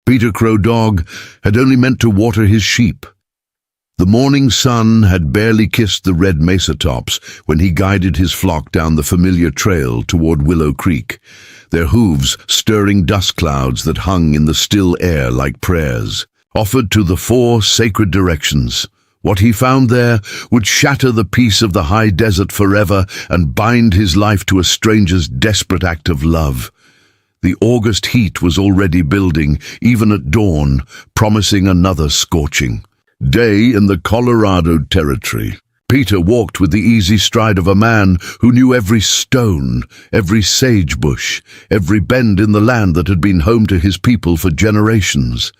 Peter Crow Dog had only meant to water his sheep. The morning sun had barely kissed the red mesa tops when he guided his flock down the familiar trail toward Willow Creek, their hooves stirring dust clouds that hung in the still air like prayers, offered to the four sacred directions. What he found there would shatter the peace of the high desert forever and bind his life to a stranger's desperate act of love. The August heat was already building, even at dawn, promising another scorching day in the Colorado Territory. Peter walked with the easy stride of a man who knew every stone, every sagebush, every bend in the land that had been home to his people for generations.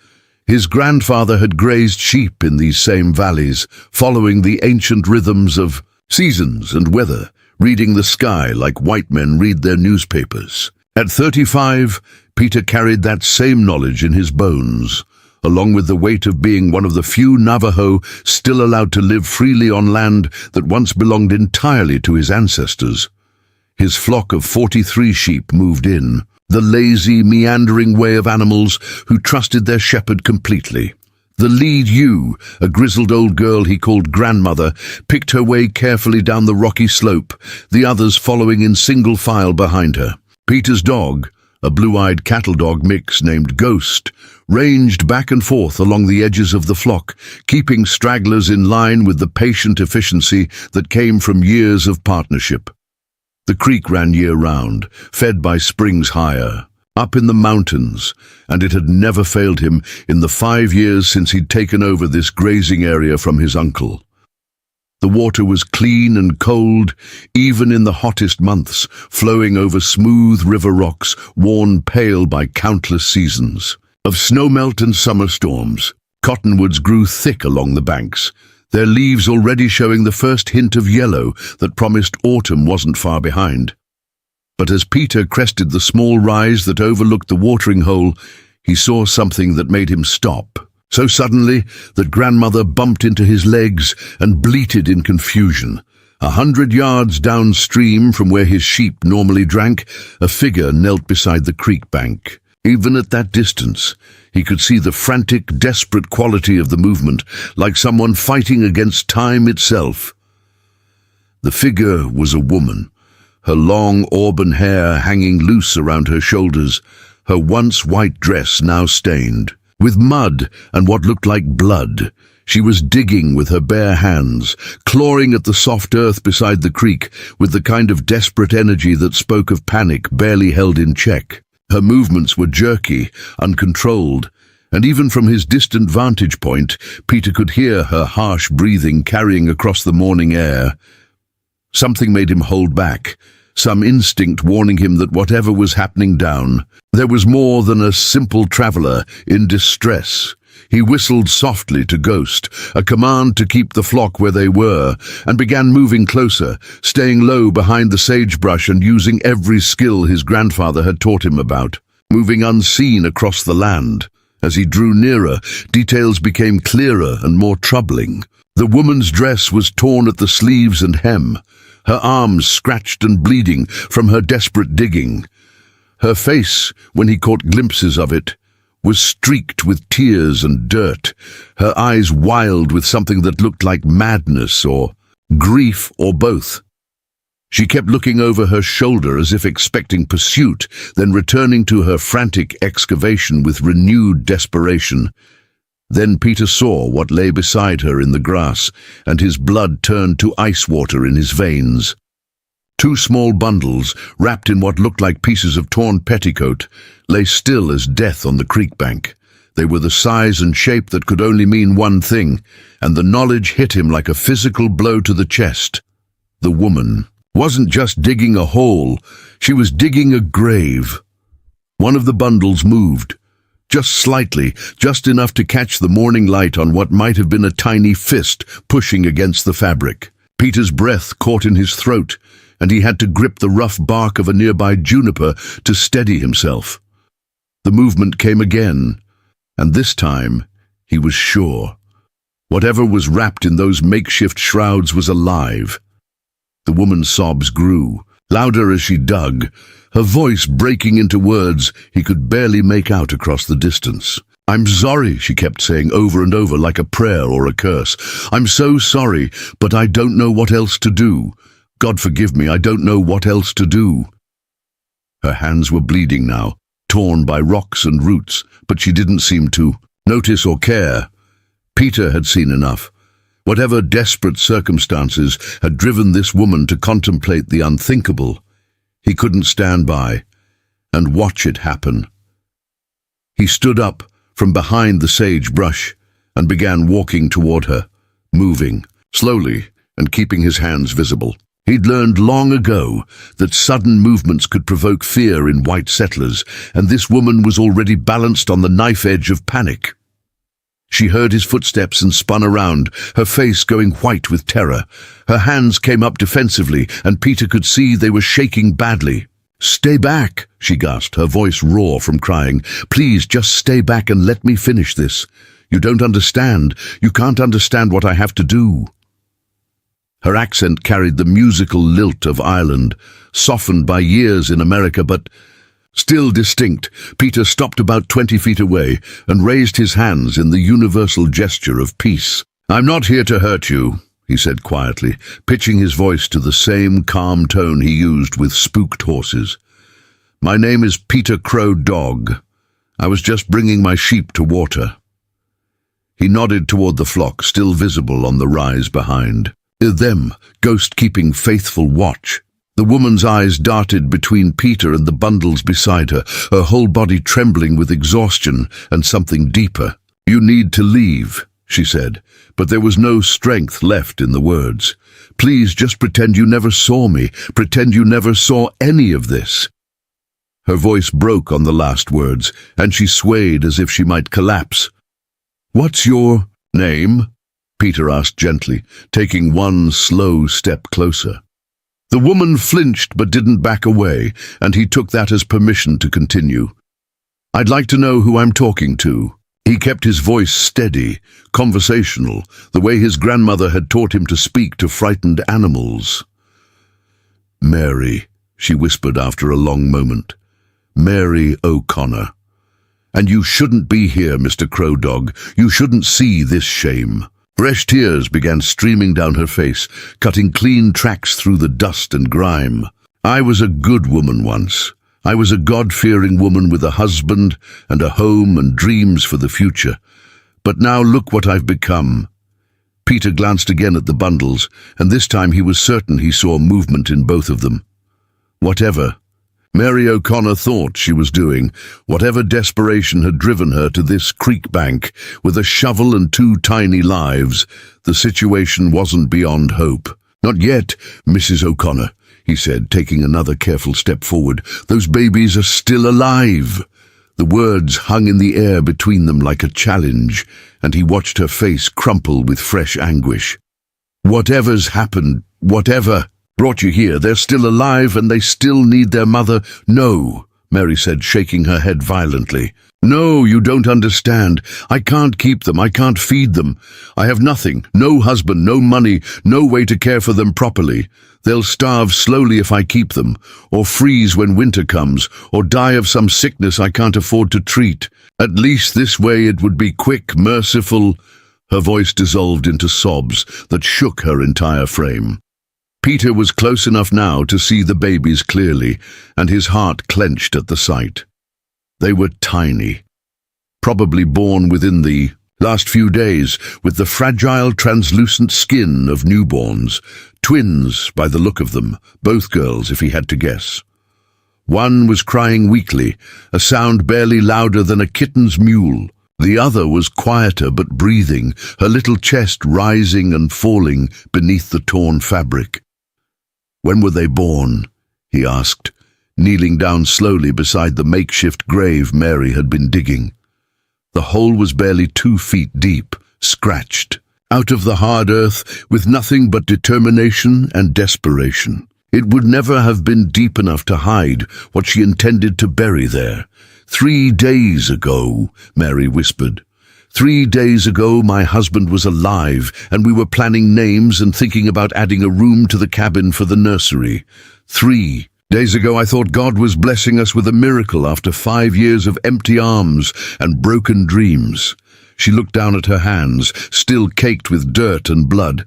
His grandfather had grazed sheep in these same valleys, following the ancient rhythms of seasons and weather, reading the sky like white men read their newspapers. At 35, Peter carried that same knowledge in his bones, along with the weight of being one of the few Navajo still allowed to live freely on land that once belonged entirely to his ancestors. His flock of 43 sheep moved in, the lazy, meandering way of animals who trusted their shepherd completely. The lead ewe, a grizzled old girl he called grandmother, picked her way carefully down the rocky slope, the others following in single file behind her. Peter's dog, a blue-eyed cattle dog mix named Ghost, ranged back and forth along the edges of the flock, keeping stragglers in line with the patient efficiency that came from years of partnership. The creek ran year-round, fed by springs higher, up in the mountains, and it had never failed him in the 5 years since he'd taken over this grazing area from his uncle. The water was clean and cold, even in the hottest months, flowing over smooth river rocks worn pale by countless seasons of snowmelt and summer storms. Cottonwoods grew thick along the banks, their leaves already showing the first hint of yellow that promised autumn wasn't far behind. But as Peter crested the small rise that overlooked the watering hole, he saw something that made him stop, so suddenly that grandmother bumped into his legs and bleated in confusion. 100 yards downstream from where his sheep normally drank, a figure knelt beside the creek bank. Even at that distance, he could see the frantic, desperate quality of the movement, like someone fighting against time itself. The figure was a woman, her long auburn hair hanging loose around her shoulders, her once white dress now stained with mud and what looked like blood. She was digging with her bare hands, clawing at the soft earth beside the creek with the kind of desperate energy that spoke of panic barely held in check. Her movements were jerky, uncontrolled, and even from his distant vantage point, Peter could hear her harsh breathing carrying across the morning air. Something made him hold back, some instinct warning him that whatever was happening down, there was more than a simple traveler in distress. He whistled softly to Ghost, a command to keep the flock where they were, and began moving closer, staying low behind the sagebrush and using every skill his grandfather had taught him about, moving unseen across the land. As he drew nearer, details became clearer and more troubling. The woman's dress was torn at the sleeves and hem, her arms scratched and bleeding from her desperate digging. Her face, when he caught glimpses of it, was streaked with tears and dirt, her eyes wild with something that looked like madness or grief or both. She kept looking over her shoulder as if expecting pursuit, then returning to her frantic excavation with renewed desperation. Then Peter saw what lay beside her in the grass, and his blood turned to ice water in his veins. 2 small bundles, wrapped in what looked like pieces of torn petticoat, lay still as death on the creek bank. They were the size and shape that could only mean one thing, and the knowledge hit him like a physical blow to the chest. The woman wasn't just digging a hole, she was digging a grave. One of the bundles moved, just slightly, just enough to catch the morning light on what might have been a tiny fist pushing against the fabric. Peter's breath caught in his throat, and he had to grip the rough bark of a nearby juniper to steady himself. The movement came again, and this time he was sure. Whatever was wrapped in those makeshift shrouds was alive. The woman's sobs grew, louder as she dug, her voice breaking into words he could barely make out across the distance. "I'm sorry," she kept saying over and over like a prayer or a curse. "I'm so sorry, but I don't know what else to do. God forgive me, I don't know what else to do." Her hands were bleeding now, torn by rocks and roots, but she didn't seem to notice or care. Peter had seen enough. Whatever desperate circumstances had driven this woman to contemplate the unthinkable, he couldn't stand by and watch it happen. He stood up from behind the sagebrush and began walking toward her, moving slowly and keeping his hands visible. He'd learned long ago that sudden movements could provoke fear in white settlers, and this woman was already balanced on the knife edge of panic. She heard his footsteps and spun around, her face going white with terror. Her hands came up defensively, and Peter could see they were shaking badly. "Stay back," she gasped, her voice raw from crying. "Please, just stay back and let me finish this. You don't understand. You can't understand what I have to do." Her accent carried the musical lilt of Ireland, softened by years in America, but still distinct. Peter stopped about 20 feet away and raised his hands in the universal gesture of peace. "I'm not here to hurt you," he said quietly, pitching his voice to the same calm tone he used with spooked horses. "My name is Peter Crow Dog. I was just bringing my sheep to water." He nodded toward the flock, still visible on the rise behind. Them, ghost keeping faithful watch. The woman's eyes darted between Peter and the bundles beside her, her whole body trembling with exhaustion and something deeper. "You need to leave," she said, but there was no strength left in the words. "Please just pretend you never saw me. Pretend you never saw any of this." Her voice broke on the last words, and she swayed as if she might collapse. "What's your name?" Peter asked gently, taking one slow step closer. The woman flinched but didn't back away, and he took that as permission to continue. "I'd like to know who I'm talking to." He kept his voice steady, conversational, the way his grandmother had taught him to speak to frightened animals. "Mary," she whispered after a long moment. "Mary O'Connor. And you shouldn't be here, Mr. Crow Dog. You shouldn't see this shame." Fresh tears began streaming down her face, cutting clean tracks through the dust and grime. "I was a good woman once. I was a God-fearing woman with a husband and a home and dreams for the future. But now look what I've become." Peter glanced again at the bundles, and this time he was certain he saw movement in both of them. Whatever Mary O'Connor thought she was doing, whatever desperation had driven her to this creek bank with a shovel and 2 tiny lives, the situation wasn't beyond hope. "Not yet, Mrs. O'Connor," he said, taking another careful step forward. "Those babies are still alive." The words hung in the air between them like a challenge, and he watched her face crumple with fresh anguish. "Whatever's happened, whatever brought you here, they're still alive and they still need their mother." "No," Mary said, shaking her head violently. "No, you don't understand. I can't keep them. I can't feed them. I have nothing, no husband, no money, no way to care for them properly. They'll starve slowly if I keep them, or freeze when winter comes, or die of some sickness I can't afford to treat. At least this way it would be quick, merciful." Her voice dissolved into sobs that shook her entire frame. Peter was close enough now to see the babies clearly, and his heart clenched at the sight. They were tiny, probably born within the last few days, with the fragile, translucent skin of newborns. Twins, by the look of them, both girls if he had to guess. One was crying weakly, a sound barely louder than a kitten's mewl. The other was quieter but breathing, her little chest rising and falling beneath the torn fabric. "When were they born?" he asked, kneeling down slowly beside the makeshift grave Mary had been digging. The hole was barely 2 feet deep, scratched, out of the hard earth with nothing but determination and desperation. It would never have been deep enough to hide what she intended to bury there. 3 days ago, Mary whispered. 3 days ago, my husband was alive, and we were planning names and thinking about adding a room to the cabin for the nursery. 3 Days ago I thought God was blessing us with a miracle after 5 years of empty arms and broken dreams. She looked down at her hands, still caked with dirt and blood.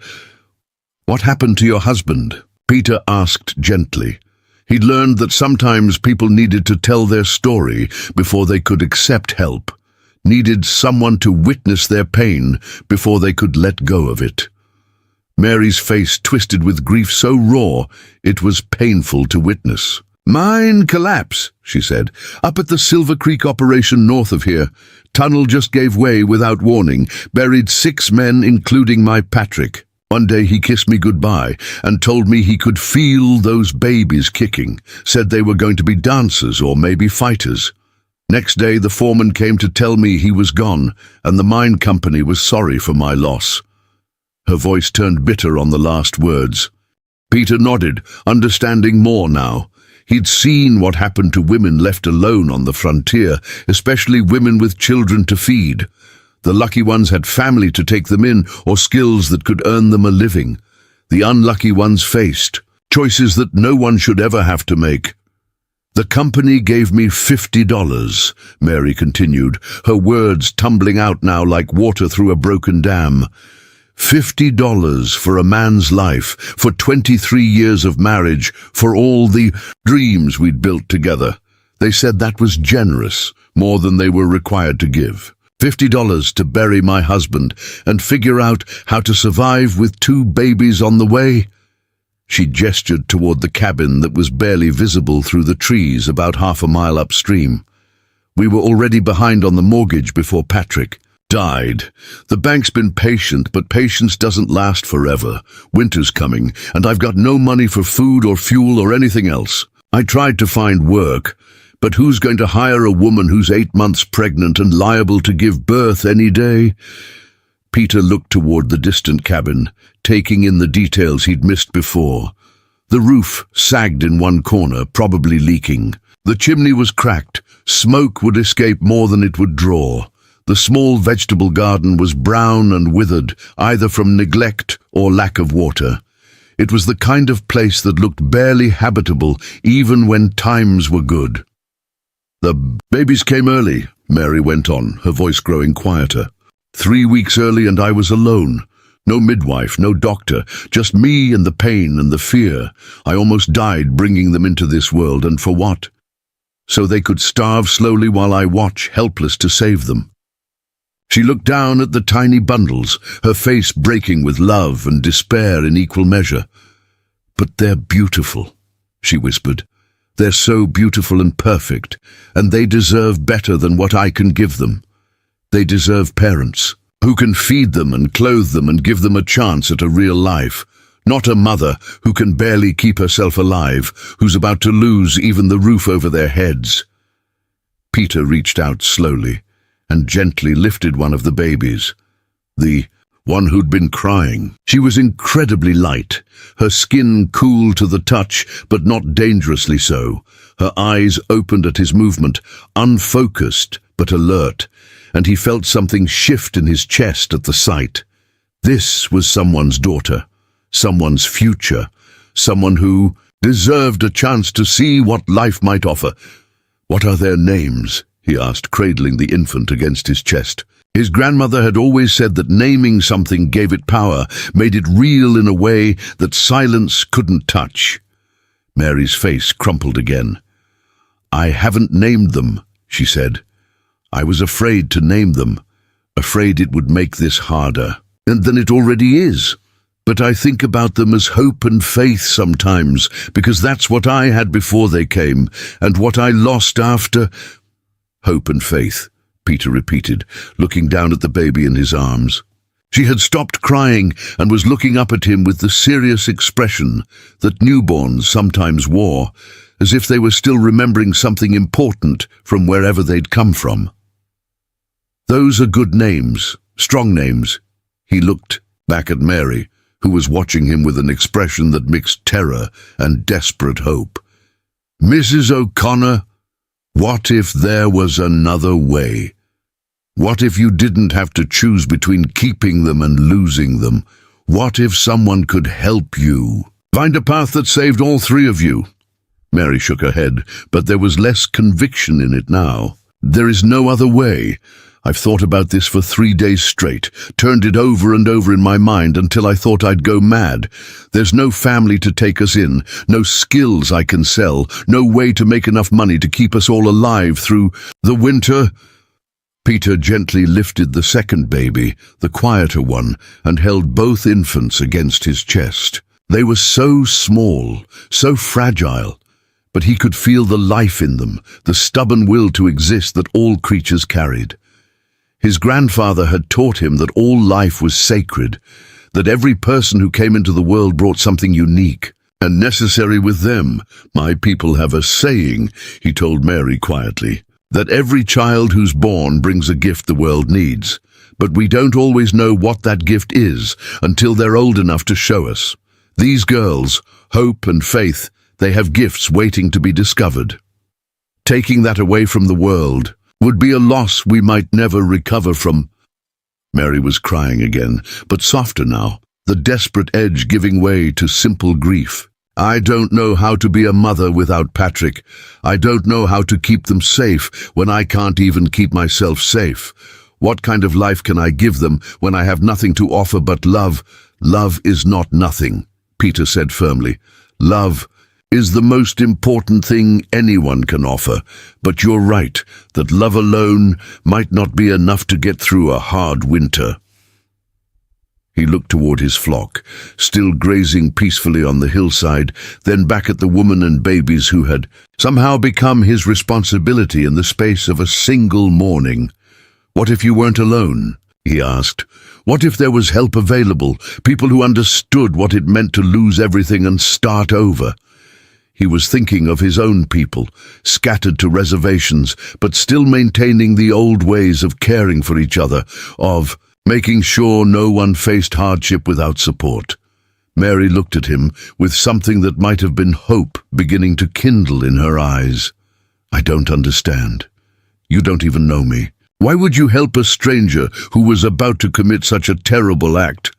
What happened to your husband? Peter asked gently. He'd learned that sometimes people needed to tell their story before they could accept help, needed someone to witness their pain before they could let go of it. Mary's face twisted with grief so raw it was painful to witness. "Mine collapse," she said. "Up at the Silver Creek operation north of here. Tunnel just gave way without warning. Buried 6 men, including my Patrick. One day he kissed me goodbye and told me he could feel those babies kicking. Said they were going to be dancers or maybe fighters. Next day the foreman came to tell me he was gone and the mine company was sorry for my loss." Her voice turned bitter on the last words. Peter nodded, understanding more now. He'd seen what happened to women left alone on the frontier, especially women with children to feed. The lucky ones had family to take them in or skills that could earn them a living. The unlucky ones faced choices that no one should ever have to make. "The company gave me $50, Mary continued, her words tumbling out now like water through a broken dam. $50 for a man's life, for 23 years of marriage, for all the dreams we'd built together. They said that was generous, more than they were required to give. $50 to bury my husband and figure out how to survive with 2 babies on the way." She gestured toward the cabin that was barely visible through the trees about half a mile upstream. "We were already behind on the mortgage before Patrick died. The bank's been patient, but patience doesn't last forever. Winter's coming, and I've got no money for food or fuel or anything else. I tried to find work, but who's going to hire a woman who's 8 months pregnant and liable to give birth any day?" Peter looked toward the distant cabin, taking in the details he'd missed before. The roof sagged in one corner, probably leaking. The chimney was cracked. Smoke would escape more than it would draw. The small vegetable garden was brown and withered, either from neglect or lack of water. It was the kind of place that looked barely habitable, even when times were good. "The babies came early," Mary went on, her voice growing quieter. 3 weeks early, and I was alone. No midwife, no doctor, just me and the pain and the fear. I almost died bringing them into this world, and for what? So they could starve slowly while I watch, helpless to save them. She looked down at the tiny bundles, her face breaking with love and despair in equal measure. "But they're beautiful," she whispered. "They're so beautiful and perfect, and they deserve better than what I can give them. They deserve parents who can feed them and clothe them and give them a chance at a real life, not a mother who can barely keep herself alive, who's about to lose even the roof over their heads." Peter reached out slowly and gently lifted one of the babies, the one who'd been crying. She was incredibly light, her skin cool to the touch, but not dangerously so. Her eyes opened at his movement, unfocused but alert, and he felt something shift in his chest at the sight. This was someone's daughter, someone's future, someone who deserved a chance to see what life might offer. "What are their names?" he asked, cradling the infant against his chest. His grandmother had always said that naming something gave it power, made it real in a way that silence couldn't touch. Mary's face crumpled again. "I haven't named them," she said. "I was afraid to name them, afraid it would make this harder. And then it already is. But I think about them as hope and faith sometimes, because that's what I had before they came, and what I lost after." "Hope and faith," Peter repeated, looking down at the baby in his arms. She had stopped crying and was looking up at him with the serious expression that newborns sometimes wore, as if they were still remembering something important from wherever they'd come from. "Those are good names, strong names." He looked back at Mary, who was watching him with an expression that mixed terror and desperate hope. "Mrs. O'Connor, what if there was another way? What if you didn't have to choose between keeping them and losing them? What if someone could help you? Find a path that saved all 3 of you?" Mary shook her head, but there was less conviction in it now. There is no other way. I've thought about this for 3 days straight, turned it over and over in my mind until I thought I'd go mad. There's no family to take us in, no skills I can sell, no way to make enough money to keep us all alive through the winter. Peter gently lifted the second baby, the quieter one, and held both infants against his chest. They were so small, so fragile, but he could feel the life in them, the stubborn will to exist that all creatures carried. His grandfather had taught him that all life was sacred, that every person who came into the world brought something unique and necessary with them. My people have a saying, he told Mary quietly, that every child who's born brings a gift the world needs, but we don't always know what that gift is until they're old enough to show us. These girls, Hope and Faith, they have gifts waiting to be discovered. Taking that away from the world would be a loss we might never recover from. Mary was crying again, but softer now, the desperate edge giving way to simple grief. I don't know how to be a mother without Patrick. I don't know how to keep them safe when I can't even keep myself safe. What kind of life can I give them when I have nothing to offer but love? Love is not nothing, Peter said firmly. Love is the most important thing anyone can offer, but you're right that love alone might not be enough to get through a hard winter. He looked toward his flock, still grazing peacefully on the hillside, then back at the woman and babies who had somehow become his responsibility in the space of a single morning. What if you weren't alone? He asked. What if there was help available, people who understood what it meant to lose everything and start over? He was thinking of his own people, scattered to reservations, but still maintaining the old ways of caring for each other, of making sure no one faced hardship without support. Mary looked at him with something that might have been hope beginning to kindle in her eyes. I don't understand. You don't even know me. Why would you help a stranger who was about to commit such a terrible act?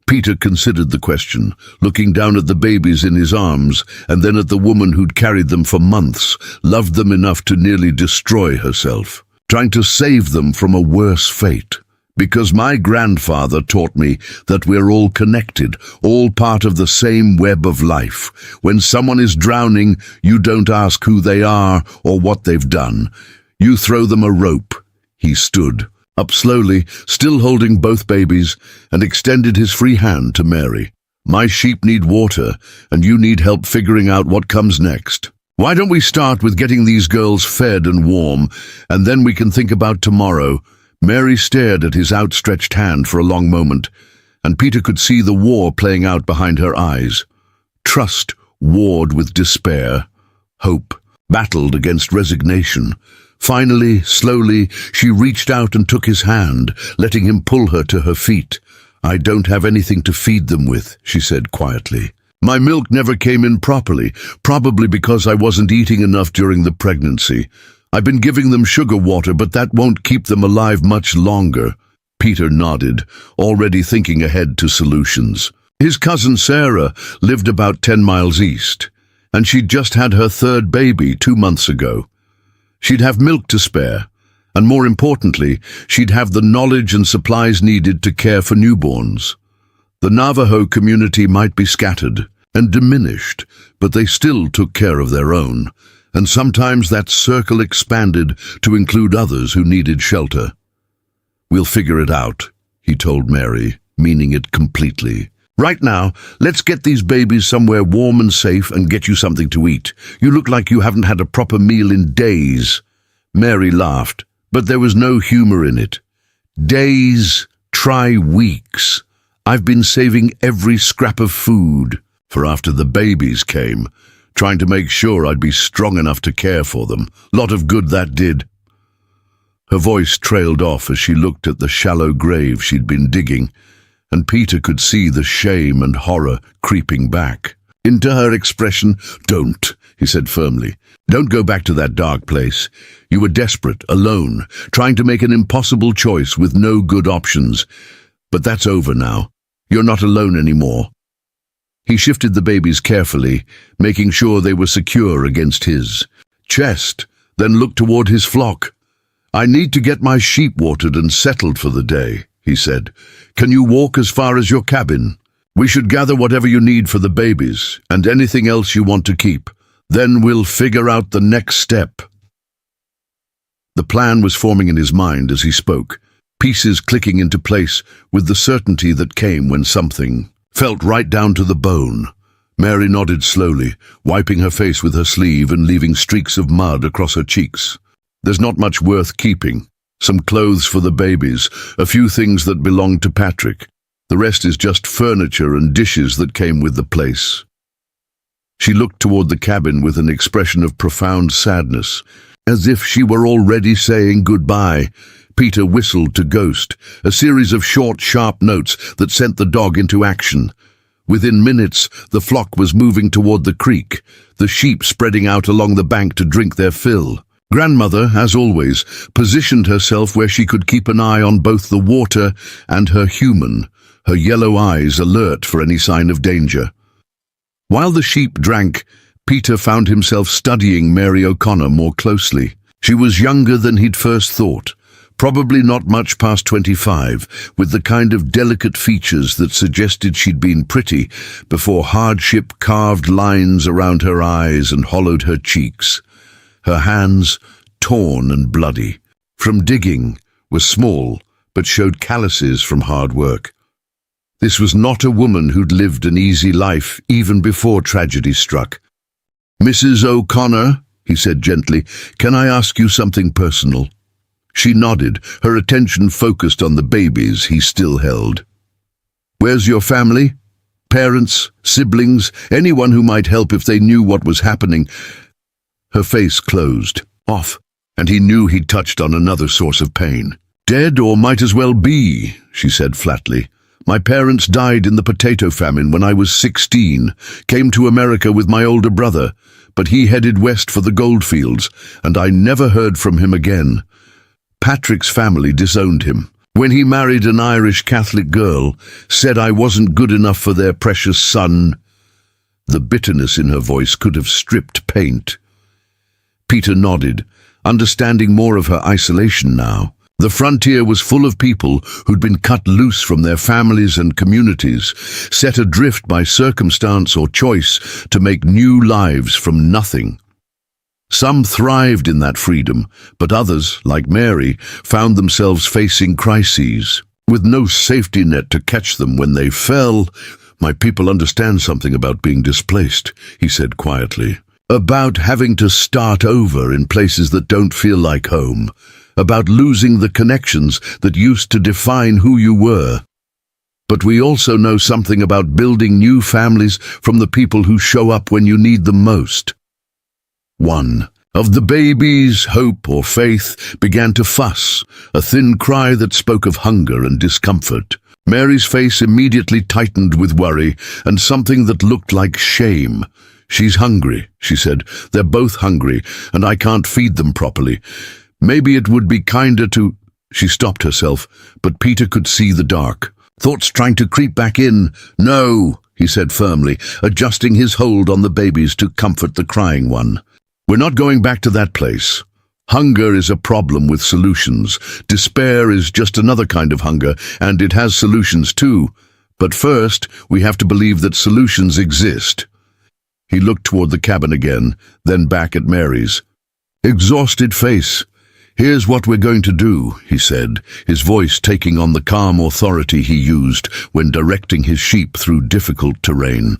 Peter considered the question, looking down at the babies in his arms and then at the woman who'd carried them for months, loved them enough to nearly destroy herself, trying to save them from a worse fate. Because my grandfather taught me that we're all connected, all part of the same web of life. When someone is drowning, you don't ask who they are or what they've done. You throw them a rope. He stood up slowly, still holding both babies, and extended his free hand to Mary. My sheep need water, and you need help figuring out what comes next. Why don't we start with getting these girls fed and warm, and then we can think about tomorrow. Mary stared at his outstretched hand for a long moment, and Peter could see the war playing out behind her eyes. Trust warred with despair. Hope battled against resignation. Finally, slowly, she reached out and took his hand, letting him pull her to her feet. I don't have anything to feed them with, she said quietly. My milk never came in properly, probably because I wasn't eating enough during the pregnancy. I've been giving them sugar water, but that won't keep them alive much longer. Peter nodded, already thinking ahead to solutions. His cousin Sarah lived about 10 miles east, and she'd just had her third baby 2 months ago. She'd have milk to spare, and more importantly, she'd have the knowledge and supplies needed to care for newborns. The Navajo community might be scattered and diminished, but they still took care of their own, and sometimes that circle expanded to include others who needed shelter. We'll figure it out, he told Mary, meaning it completely. Right now, let's get these babies somewhere warm and safe and get you something to eat. You look like you haven't had a proper meal in days. Mary laughed, but there was no humor in it. Days, try weeks. I've been saving every scrap of food for after the babies came, trying to make sure I'd be strong enough to care for them. Lot of good that did. Her voice trailed off as she looked at the shallow grave she'd been digging, and Peter could see the shame and horror creeping back into her expression. Don't, he said firmly. Don't go back to that dark place. You were desperate, alone, trying to make an impossible choice with no good options. But that's over now. You're not alone anymore. He shifted the babies carefully, making sure they were secure against his chest, then looked toward his flock. "I need to get my sheep watered and settled for the day," he said. "Can you walk as far as your cabin? We should gather whatever you need for the babies, and anything else you want to keep. Then we'll figure out the next step." The plan was forming in his mind as he spoke, pieces clicking into place with the certainty that came when something felt right down to the bone. Mary nodded slowly, wiping her face with her sleeve and leaving streaks of mud across her cheeks. "There's not much worth keeping. Some clothes for the babies, a few things that belonged to Patrick. The rest is just furniture and dishes that came with the place." She looked toward the cabin with an expression of profound sadness, as if she were already saying goodbye. Peter whistled to Ghost, a series of short, sharp notes that sent the dog into action. Within minutes, the flock was moving toward the creek, the sheep spreading out along the bank to drink their fill. Grandmother, as always, positioned herself where she could keep an eye on both the water and her human, her yellow eyes alert for any sign of danger. While the sheep drank, Peter found himself studying Mary O'Connor more closely. She was younger than he'd first thought, probably not much past 25, with the kind of delicate features that suggested she'd been pretty before hardship carved lines around her eyes and hollowed her cheeks. Her hands, torn and bloody from digging, were small, but showed calluses from hard work. This was not a woman who'd lived an easy life even before tragedy struck. "Mrs. O'Connor," he said gently, "can I ask you something personal?" She nodded, her attention focused on the babies he still held. "Where's your family? Parents, siblings, anyone who might help if they knew what was happening?" Her face closed, off, and he knew he'd touched on another source of pain. "Dead or might as well be," she said flatly. "My parents died in the potato famine when I was 16, came to America with my older brother, but he headed west for the goldfields, and I never heard from him again. Patrick's family disowned him. When he married an Irish Catholic girl, said I wasn't good enough for their precious son." The bitterness in her voice could have stripped paint. Peter nodded, understanding more of her isolation now. The frontier was full of people who'd been cut loose from their families and communities, set adrift by circumstance or choice to make new lives from nothing. Some thrived in that freedom, but others, like Mary, found themselves facing crises, with no safety net to catch them when they fell. "My people understand something about being displaced," he said quietly. "About having to start over in places that don't feel like home. About losing the connections that used to define who you were. But we also know something about building new families from the people who show up when you need them most." One of the babies, Hope or Faith, began to fuss, a thin cry that spoke of hunger and discomfort. Mary's face immediately tightened with worry and something that looked like shame. "She's hungry," she said. "They're both hungry, and I can't feed them properly. Maybe it would be kinder to—" She stopped herself, but Peter could see the dark. Thoughts trying to creep back in. "No," he said firmly, adjusting his hold on the babies to comfort the crying one. "We're not going back to that place. Hunger is a problem with solutions. Despair is just another kind of hunger, and it has solutions too. But first, we have to believe that solutions exist." He looked toward the cabin again, then back at Mary's exhausted face. "Here's what we're going to do," he said, his voice taking on the calm authority he used when directing his sheep through difficult terrain.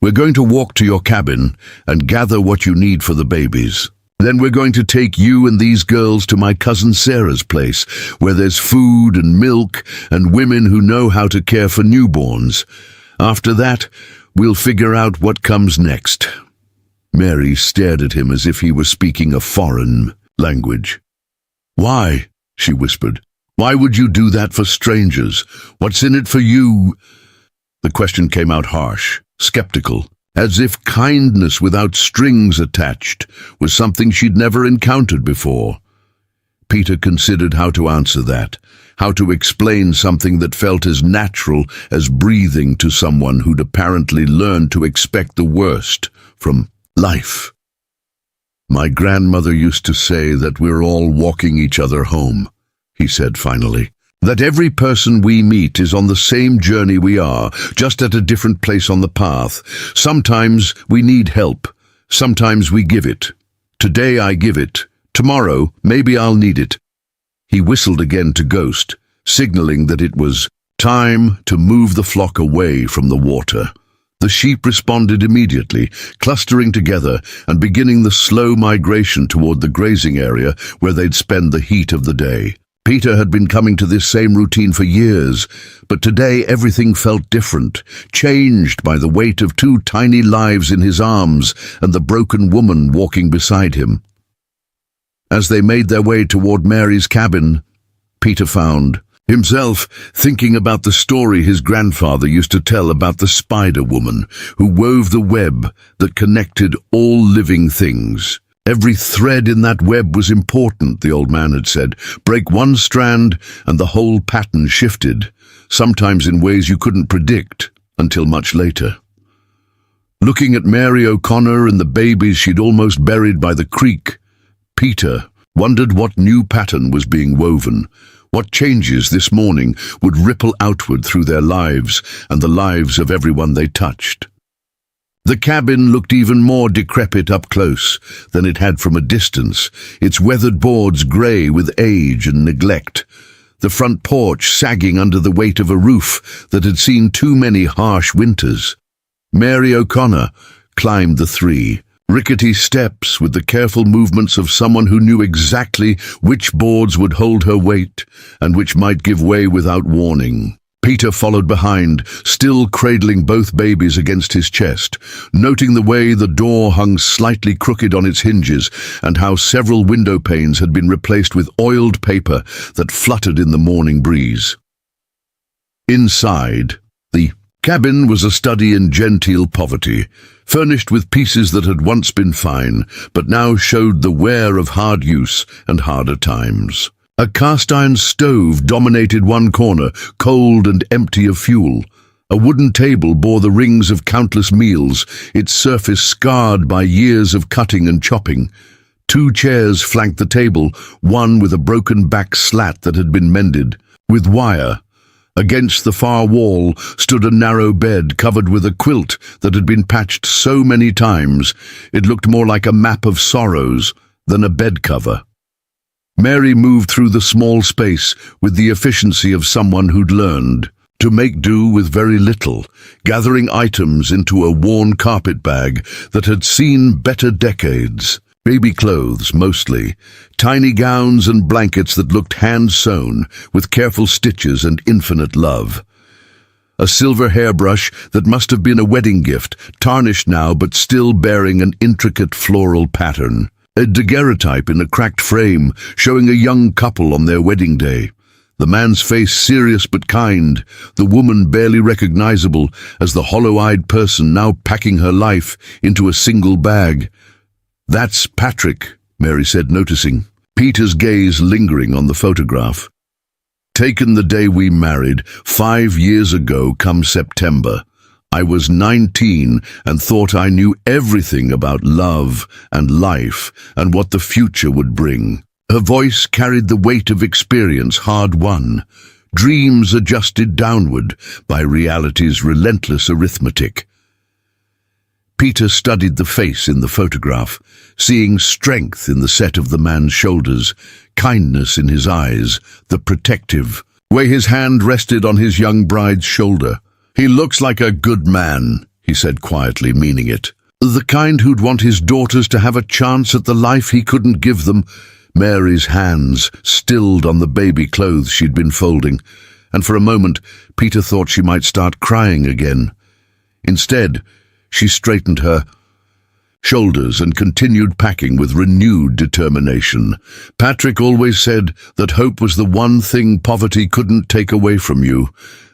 "We're going to walk to your cabin and gather what you need for the babies. Then we're going to take you and these girls to my cousin Sarah's place, where there's food and milk and women who know how to care for newborns. After that, we'll figure out what comes next." Mary stared at him as if he were speaking a foreign language. "Why?" she whispered. "Why would you do that for strangers? What's in it for you?" The question came out harsh, skeptical, as if kindness without strings attached was something she'd never encountered before. Peter considered how to answer that, how to explain something that felt as natural as breathing to someone who'd apparently learned to expect the worst from life. "My grandmother used to say that we're all walking each other home," he said finally. "That every person we meet is on the same journey we are, just at a different place on the path. Sometimes we need help. Sometimes we give it. Today I give it. Tomorrow, maybe I'll need it." He whistled again to Ghost, signaling that it was time to move the flock away from the water. The sheep responded immediately, clustering together and beginning the slow migration toward the grazing area where they'd spend the heat of the day. Peter had been coming to this same routine for years, but today everything felt different, changed by the weight of two tiny lives in his arms and the broken woman walking beside him. As they made their way toward Mary's cabin, Peter found himself thinking about the story his grandfather used to tell about the spider woman who wove the web that connected all living things. Every thread in that web was important, the old man had said. Break one strand and the whole pattern shifted, sometimes in ways you couldn't predict until much later. Looking at Mary O'Connor and the babies she'd almost buried by the creek, Peter wondered what new pattern was being woven. What changes this morning would ripple outward through their lives and the lives of everyone they touched. The cabin looked even more decrepit up close than it had from a distance, its weathered boards grey with age and neglect, the front porch sagging under the weight of a roof that had seen too many harsh winters. Mary O'Connor climbed the three rickety steps with the careful movements of someone who knew exactly which boards would hold her weight and which might give way without warning. Peter followed behind, still cradling both babies against his chest, noting the way the door hung slightly crooked on its hinges and how several window panes had been replaced with oiled paper that fluttered in the morning breeze. Inside, the cabin was a study in genteel poverty, furnished with pieces that had once been fine, but now showed the wear of hard use and harder times. A cast-iron stove dominated one corner, cold and empty of fuel. A wooden table bore the rings of countless meals, its surface scarred by years of cutting and chopping. Two chairs flanked the table, one with a broken back slat that had been mended with wire. Against the far wall stood a narrow bed covered with a quilt that had been patched so many times it looked more like a map of sorrows than a bed cover. Mary moved through the small space with the efficiency of someone who'd learned to make do with very little, gathering items into a worn carpet bag that had seen better decades. Baby clothes, mostly, tiny gowns and blankets that looked hand-sewn, with careful stitches and infinite love. A silver hairbrush that must have been a wedding gift, tarnished now but still bearing an intricate floral pattern. A daguerreotype in a cracked frame, showing a young couple on their wedding day. The man's face serious but kind, the woman barely recognizable as the hollow-eyed person now packing her life into a single bag. "That's Patrick," Mary said, noticing Peter's gaze lingering on the photograph. "Taken the day we married, 5 years ago come September. I was 19 and thought I knew everything about love and life and what the future would bring." Her voice carried the weight of experience hard won, dreams adjusted downward by reality's relentless arithmetic. Peter studied the face in the photograph, seeing strength in the set of the man's shoulders, kindness in his eyes, the protective way his hand rested on his young bride's shoulder. "He looks like a good man," he said quietly, meaning it. "The kind who'd want his daughters to have a chance at the life he couldn't give them." Mary's hands stilled on the baby clothes she'd been folding, and for a moment Peter thought she might start crying again. Instead, she straightened her shoulders and continued packing with renewed determination. "Patrick always said that hope was the one thing poverty couldn't take away from you,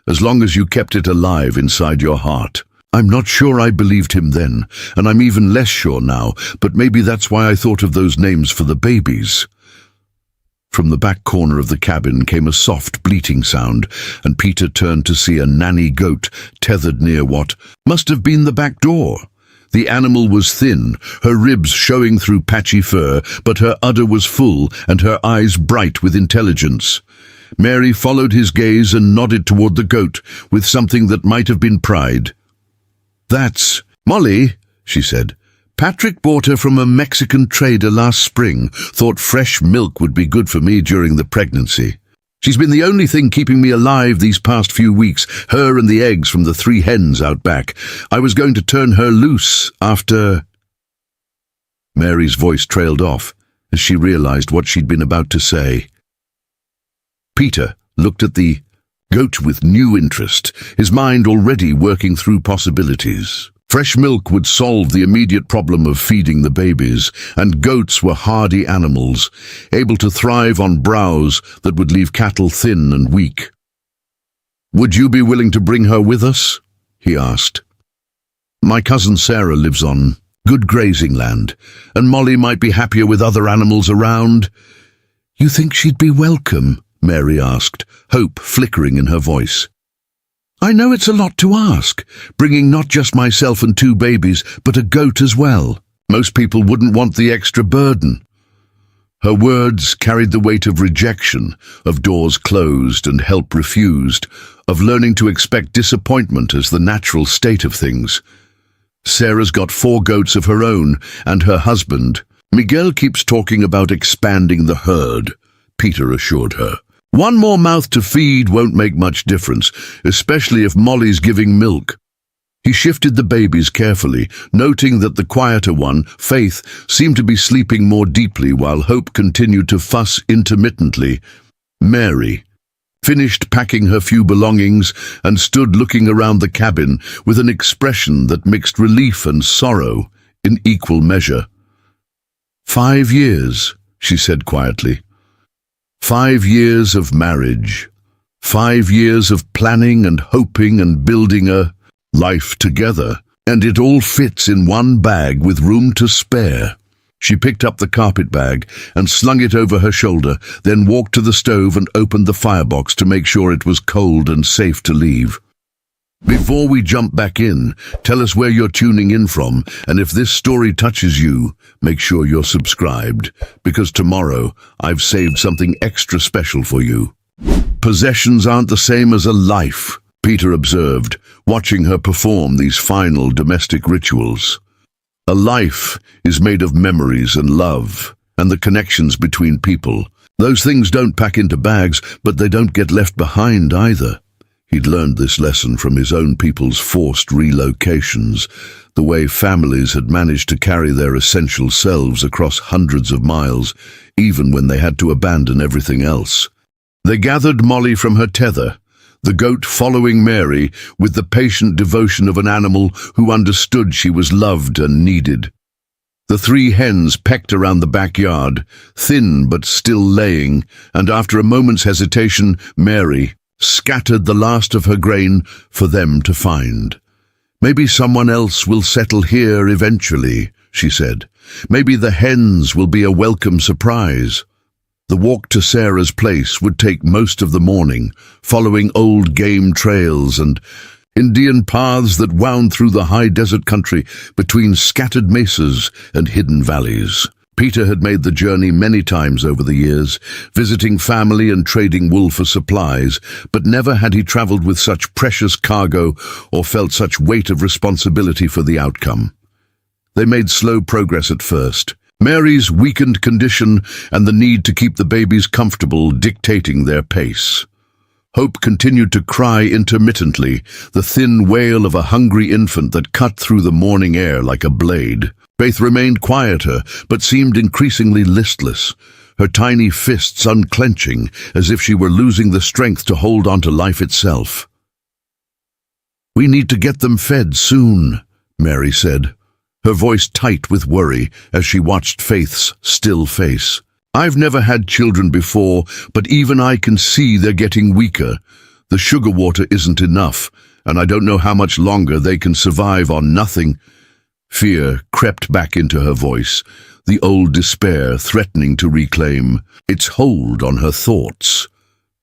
as long as you kept it alive inside your heart." I'm not sure I believed him then, and I'm even less sure now, but maybe that's why I thought of those names for the babies. From the back corner of the cabin came a soft bleating sound, and Peter turned to see a nanny goat tethered near what must have been the back door. The animal was thin, her ribs showing through patchy fur, but her udder was full and her eyes bright with intelligence. Mary followed his gaze and nodded toward the goat with something that might have been pride. "That's Molly," she said. "Patrick bought her from a Mexican trader last spring. Thought fresh milk would be good for me during the pregnancy. She's been the only thing keeping me alive these past few weeks, her and the eggs from the 3 hens out back. I was going to turn her loose after—" Mary's voice trailed off as she realized what she'd been about to say. Peter looked at the goat with new interest, his mind already working through possibilities. Fresh milk would solve the immediate problem of feeding the babies, and goats were hardy animals, able to thrive on browse that would leave cattle thin and weak. "Would you be willing to bring her with us?" he asked. "My cousin Sarah lives on good grazing land, and Molly might be happier with other animals around." "You think she'd be welcome?" Mary asked, hope flickering in her voice. "I know it's a lot to ask, bringing not just myself and 2 babies, but a goat as well. Most people wouldn't want the extra burden." Her words carried the weight of rejection, of doors closed and help refused, of learning to expect disappointment as the natural state of things. Sarah's got 4 goats of her own, and her husband. "Miguel keeps talking about expanding the herd," Peter assured her. "One more mouth to feed won't make much difference, especially if Molly's giving milk." He shifted the babies carefully, noting that the quieter one, Faith, seemed to be sleeping more deeply while Hope continued to fuss intermittently. Mary finished packing her few belongings and stood looking around the cabin with an expression that mixed relief and sorrow in equal measure. "5 years," she said quietly. 5 years of marriage. 5 years of planning and hoping and building a life together. And it all fits in one bag with room to spare. She picked up the carpet bag and slung it over her shoulder, then walked to the stove and opened the firebox to make sure it was cold and safe to leave. "Before we jump back in, tell us where you're tuning in from, and if this story touches you, make sure you're subscribed, because tomorrow I've saved something extra special for you." "Possessions aren't the same as a life," Peter observed, watching her perform these final domestic rituals. "A life is made of memories and love, and the connections between people. Those things don't pack into bags, but they don't get left behind either." He'd learned this lesson from his own people's forced relocations, the way families had managed to carry their essential selves across hundreds of miles, even when they had to abandon everything else. They gathered Molly from her tether, the goat following Mary with the patient devotion of an animal who understood she was loved and needed. The 3 hens pecked around the backyard, thin but still laying, and after a moment's hesitation, Mary scattered the last of her grain for them to find. "Maybe someone else will settle here eventually," she said. "Maybe the hens will be a welcome surprise." The walk to Sarah's place would take most of the morning, following old game trails and Indian paths that wound through the high desert country between scattered mesas and hidden valleys. Peter had made the journey many times over the years, visiting family and trading wool for supplies, but never had he traveled with such precious cargo or felt such weight of responsibility for the outcome. They made slow progress at first, Mary's weakened condition and the need to keep the babies comfortable dictating their pace. Hope continued to cry intermittently, the thin wail of a hungry infant that cut through the morning air like a blade. Faith remained quieter, but seemed increasingly listless, her tiny fists unclenching as if she were losing the strength to hold on to life itself. "We need to get them fed soon," Mary said, her voice tight with worry as she watched Faith's still face. "I've never had children before, but even I can see they're getting weaker. The sugar water isn't enough, and I don't know how much longer they can survive on nothing." Fear crept back into her voice, the old despair threatening to reclaim its hold on her thoughts.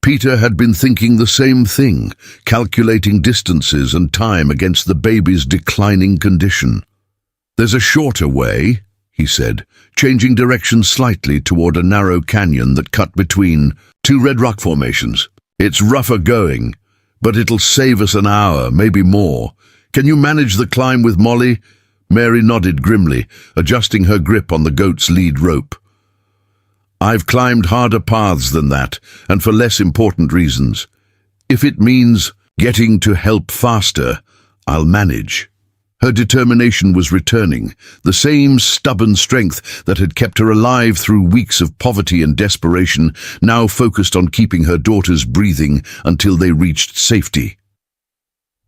Peter had been thinking the same thing, calculating distances and time against the baby's declining condition. "There's a shorter way," he said, changing direction slightly toward a narrow canyon that cut between two red rock formations. "It's rougher going, but it'll save us an hour, maybe more. Can you manage the climb with Molly?" Mary nodded grimly, adjusting her grip on the goat's lead rope. "I've climbed harder paths than that, and for less important reasons. If it means getting to help faster, I'll manage." Her determination was returning, the same stubborn strength that had kept her alive through weeks of poverty and desperation, now focused on keeping her daughters breathing until they reached safety.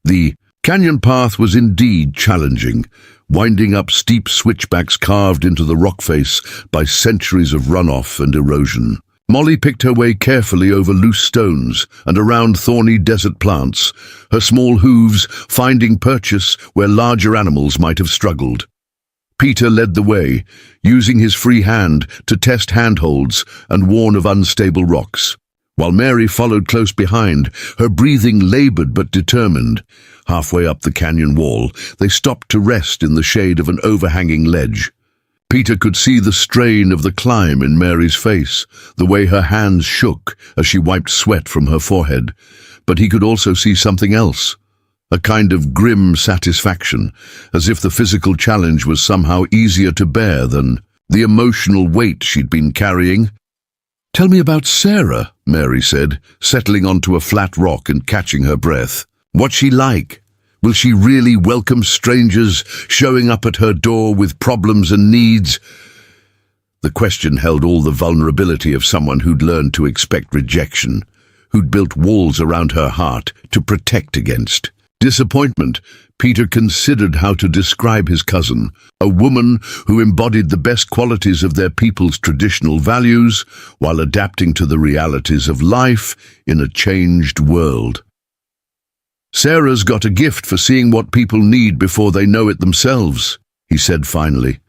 The canyon path was indeed challenging, winding up steep switchbacks carved into the rock face by centuries of runoff and erosion. Molly picked her way carefully over loose stones and around thorny desert plants, her small hooves finding purchase where larger animals might have struggled. Peter led the way, using his free hand to test handholds and warn of unstable rocks, while Mary followed close behind, her breathing labored but determined. Halfway up the canyon wall, they stopped to rest in the shade of an overhanging ledge. Peter could see the strain of the climb in Mary's face, the way her hands shook as she wiped sweat from her forehead. But he could also see something else, a kind of grim satisfaction, as if the physical challenge was somehow easier to bear than the emotional weight she'd been carrying. "Tell me about Sarah," Mary said, settling onto a flat rock and catching her breath. "What's she like? Will she really welcome strangers showing up at her door with problems and needs?" The question held all the vulnerability of someone who'd learned to expect rejection, who'd built walls around her heart to protect against disappointment. Peter considered how to describe his cousin, a woman who embodied the best qualities of their people's traditional values while adapting to the realities of life in a changed world. "Sarah's got a gift for seeing what people need before they know it themselves," he said finally.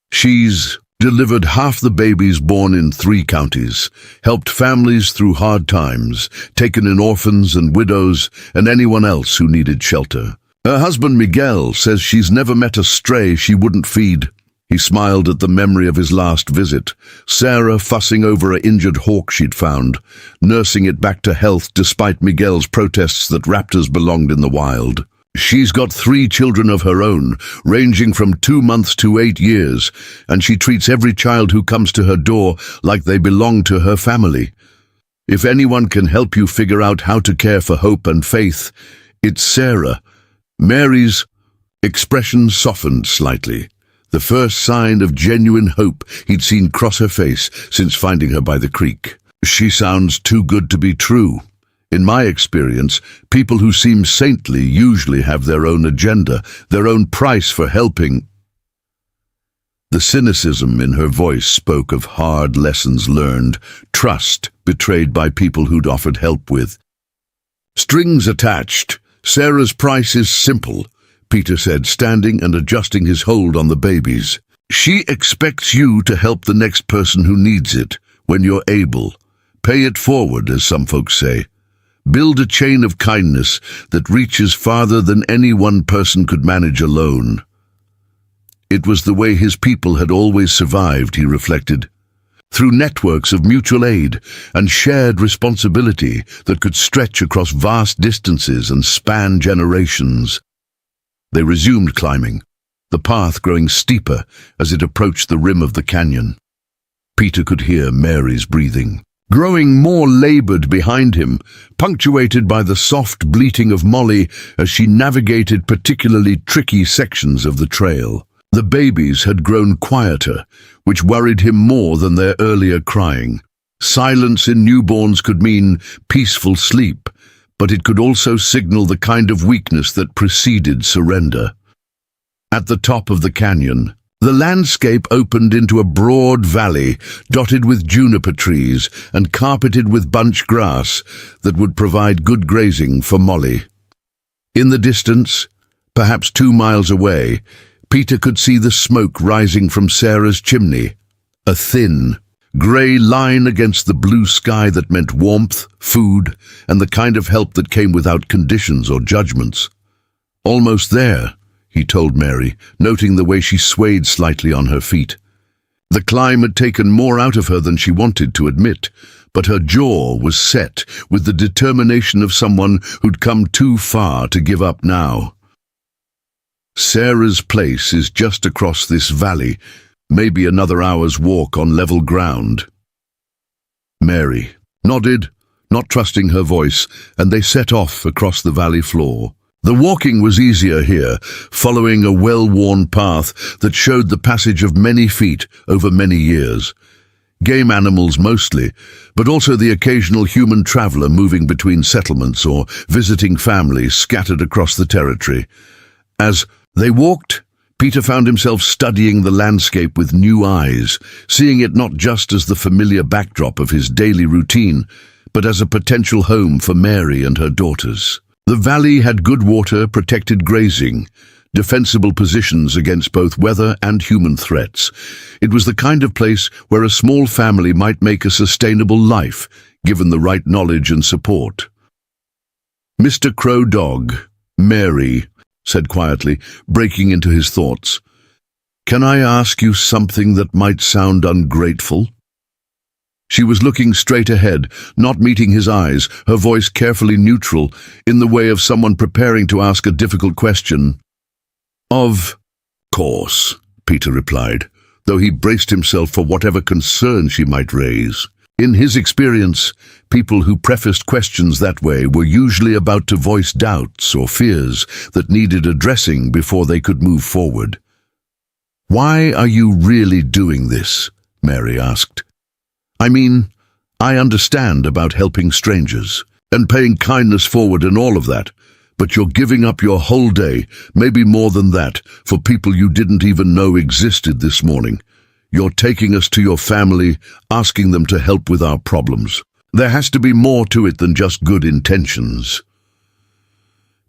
"She's delivered half the babies born in 3 counties, helped families through hard times, taken in orphans and widows and anyone else who needed shelter. Her husband Miguel says she's never met a stray she wouldn't feed." He smiled at the memory of his last visit, Sarah fussing over an injured hawk she'd found, nursing it back to health despite Miguel's protests that raptors belonged in the wild. "She's got 3 children of her own, ranging from 2 months to 8 years, and she treats every child who comes to her door like they belong to her family. If anyone can help you figure out how to care for hope and faith, it's Sarah." Mary's expression softened slightly, the first sign of genuine hope he'd seen cross her face since finding her by the creek. "She sounds too good to be true. In my experience, people who seem saintly usually have their own agenda, their own price for helping." The cynicism in her voice spoke of hard lessons learned, trust betrayed by people who'd offered help with strings attached. "Sarah's price is simple," Peter said, standing and adjusting his hold on the babies. "She expects you to help the next person who needs it, when you're able. Pay it forward, as some folks say. Build a chain of kindness that reaches farther than any one person could manage alone." It was the way his people had always survived, he reflected, through networks of mutual aid and shared responsibility that could stretch across vast distances and span generations. They resumed climbing, the path growing steeper as it approached the rim of the canyon. Peter could hear Mary's breathing, growing more labored behind him, punctuated by the soft bleating of Molly as she navigated particularly tricky sections of the trail. The babies had grown quieter, which worried him more than their earlier crying. Silence in newborns could mean peaceful sleep, but it could also signal the kind of weakness that preceded surrender. At the top of the canyon, the landscape opened into a broad valley dotted with juniper trees and carpeted with bunch grass that would provide good grazing for Molly. In the distance, perhaps 2 miles away, Peter could see the smoke rising from Sarah's chimney, a thin, grey line against the blue sky that meant warmth, food, and the kind of help that came without conditions or judgments. "Almost there," he told Mary, noting the way she swayed slightly on her feet. The climb had taken more out of her than she wanted to admit, but her jaw was set with the determination of someone who'd come too far to give up now. "Sarah's place is just across this valley, maybe another hour's walk on level ground." Mary nodded, not trusting her voice, and they set off across the valley floor. The walking was easier here, following a well-worn path that showed the passage of many feet over many years. Game animals mostly, but also the occasional human traveler moving between settlements or visiting families scattered across the territory. As they walked, Peter found himself studying the landscape with new eyes, seeing it not just as the familiar backdrop of his daily routine, but as a potential home for Mary and her daughters. The valley had good water, protected grazing, defensible positions against both weather and human threats. It was the kind of place where a small family might make a sustainable life, given the right knowledge and support. "Mr. Crow Dog," Mary said quietly, breaking into his thoughts, "can I ask you something that might sound ungrateful?" She was looking straight ahead, not meeting his eyes, her voice carefully neutral, in the way of someone preparing to ask a difficult question. "Of course," Peter replied, though he braced himself for whatever concern she might raise. In his experience, people who prefaced questions that way were usually about to voice doubts or fears that needed addressing before they could move forward. "Why are you really doing this?" Mary asked. "I mean, I understand about helping strangers and paying kindness forward and all of that, but you're giving up your whole day, maybe more than that, for people you didn't even know existed this morning. You're taking us to your family, asking them to help with our problems. There has to be more to it than just good intentions."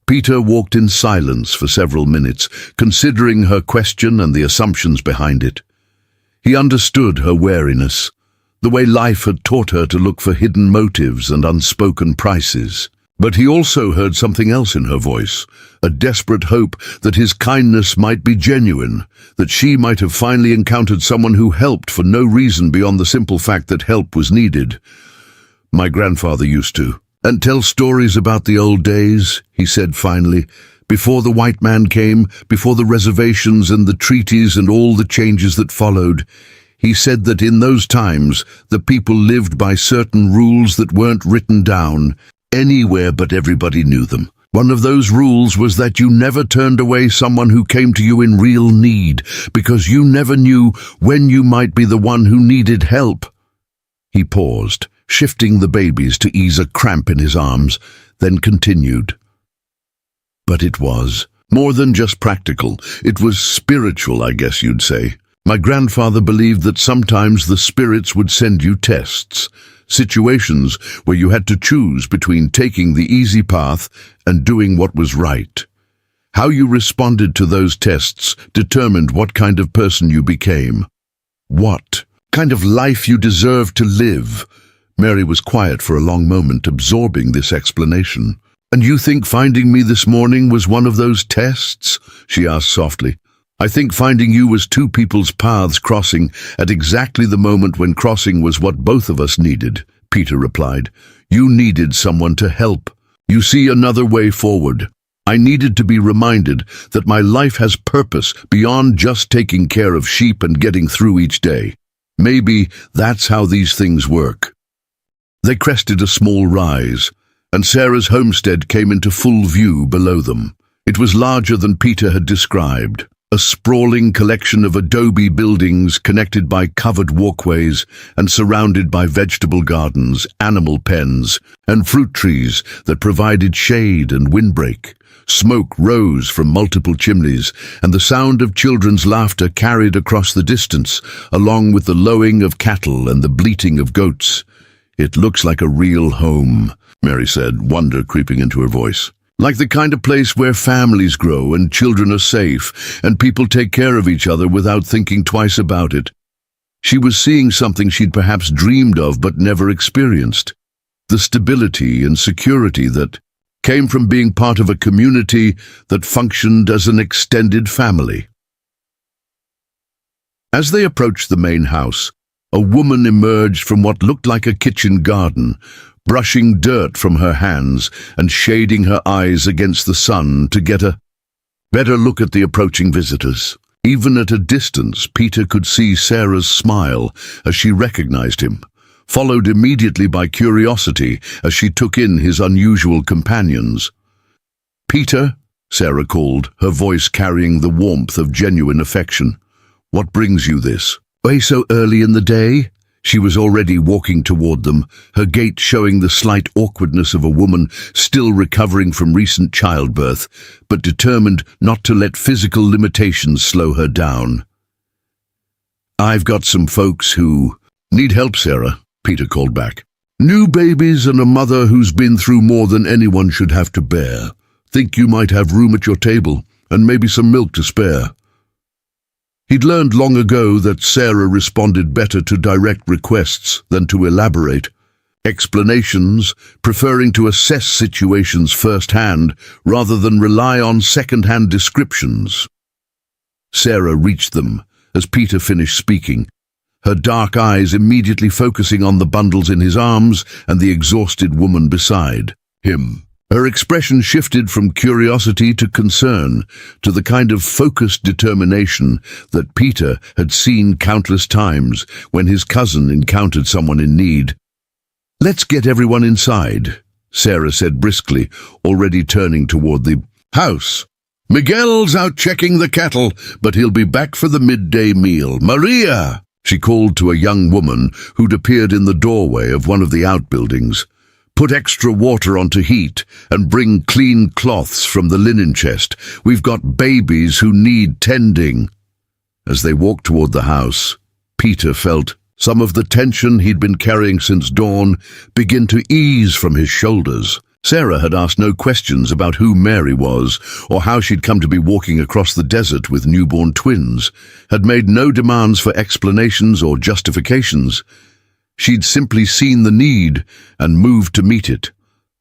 Peter walked in silence for several minutes, considering her question and the assumptions behind it. He understood her wariness, the way life had taught her to look for hidden motives and unspoken prices. But he also heard something else in her voice, a desperate hope that his kindness might be genuine, that she might have finally encountered someone who helped for no reason beyond the simple fact that help was needed. "My grandfather used to, and tell stories about the old days," he said finally, "before the white man came, before the reservations and the treaties and all the changes that followed. He said that in those times, the people lived by certain rules that weren't written down anywhere, but everybody knew them. One of those rules was that you never turned away someone who came to you in real need, because you never knew when you might be the one who needed help." He paused, shifting the babies to ease a cramp in his arms, then continued. "But it was more than just practical. It was spiritual, I guess you'd say. My grandfather believed that sometimes the spirits would send you tests, situations where you had to choose between taking the easy path and doing what was right. How you responded to those tests determined what kind of person you became, what kind of life you deserved to live." Mary was quiet for a long moment, absorbing this explanation. "And you think finding me this morning was one of those tests?" she asked softly. "I think finding you was two people's paths crossing at exactly the moment when crossing was what both of us needed," Peter replied. "You needed someone to help. You see another way forward. I needed to be reminded that my life has purpose beyond just taking care of sheep and getting through each day. Maybe that's how these things work." They crested a small rise, and Sarah's homestead came into full view below them. It was larger than Peter had described. A sprawling collection of adobe buildings connected by covered walkways and surrounded by vegetable gardens, animal pens, and fruit trees that provided shade and windbreak. Smoke rose from multiple chimneys, and the sound of children's laughter carried across the distance, along with the lowing of cattle and the bleating of goats. "It looks like a real home," Mary said, wonder creeping into her voice. Like the kind of place where families grow and children are safe and people take care of each other without thinking twice about it. She was seeing something she'd perhaps dreamed of but never experienced. The stability and security that came from being part of a community that functioned as an extended family. As they approached the main house, a woman emerged from what looked like a kitchen garden, brushing dirt from her hands and shading her eyes against the sun to get a better look at the approaching visitors. Even at a distance, Peter could see Sarah's smile as she recognized him, followed immediately by curiosity as she took in his unusual companions. "Peter," Sarah called, her voice carrying the warmth of genuine affection. "What brings you this? Why so early in the day?" She was already walking toward them, her gait showing the slight awkwardness of a woman still recovering from recent childbirth, but determined not to let physical limitations slow her down. "I've got some folks who need help, Sarah," Peter called back. "New babies and a mother who's been through more than anyone should have to bear. Think you might have room at your table, and maybe some milk to spare." He'd learned long ago that Sarah responded better to direct requests than to elaborate explanations, preferring to assess situations firsthand rather than rely on second-hand descriptions. Sarah reached them as Peter finished speaking, her dark eyes immediately focusing on the bundles in his arms and the exhausted woman beside him. Her expression shifted from curiosity to concern, to the kind of focused determination that Peter had seen countless times when his cousin encountered someone in need. "Let's get everyone inside," Sarah said briskly, already turning toward the house. "Miguel's out checking the cattle, but he'll be back for the midday meal. Maria!" she called to a young woman who'd appeared in the doorway of one of the outbuildings. "Put extra water onto heat and bring clean cloths from the linen chest. We've got babies who need tending." As they walked toward the house, Peter felt some of the tension he'd been carrying since dawn begin to ease from his shoulders. Sarah had asked no questions about who Mary was or how she'd come to be walking across the desert with newborn twins, had made no demands for explanations or justifications. She'd simply seen the need and moved to meet it,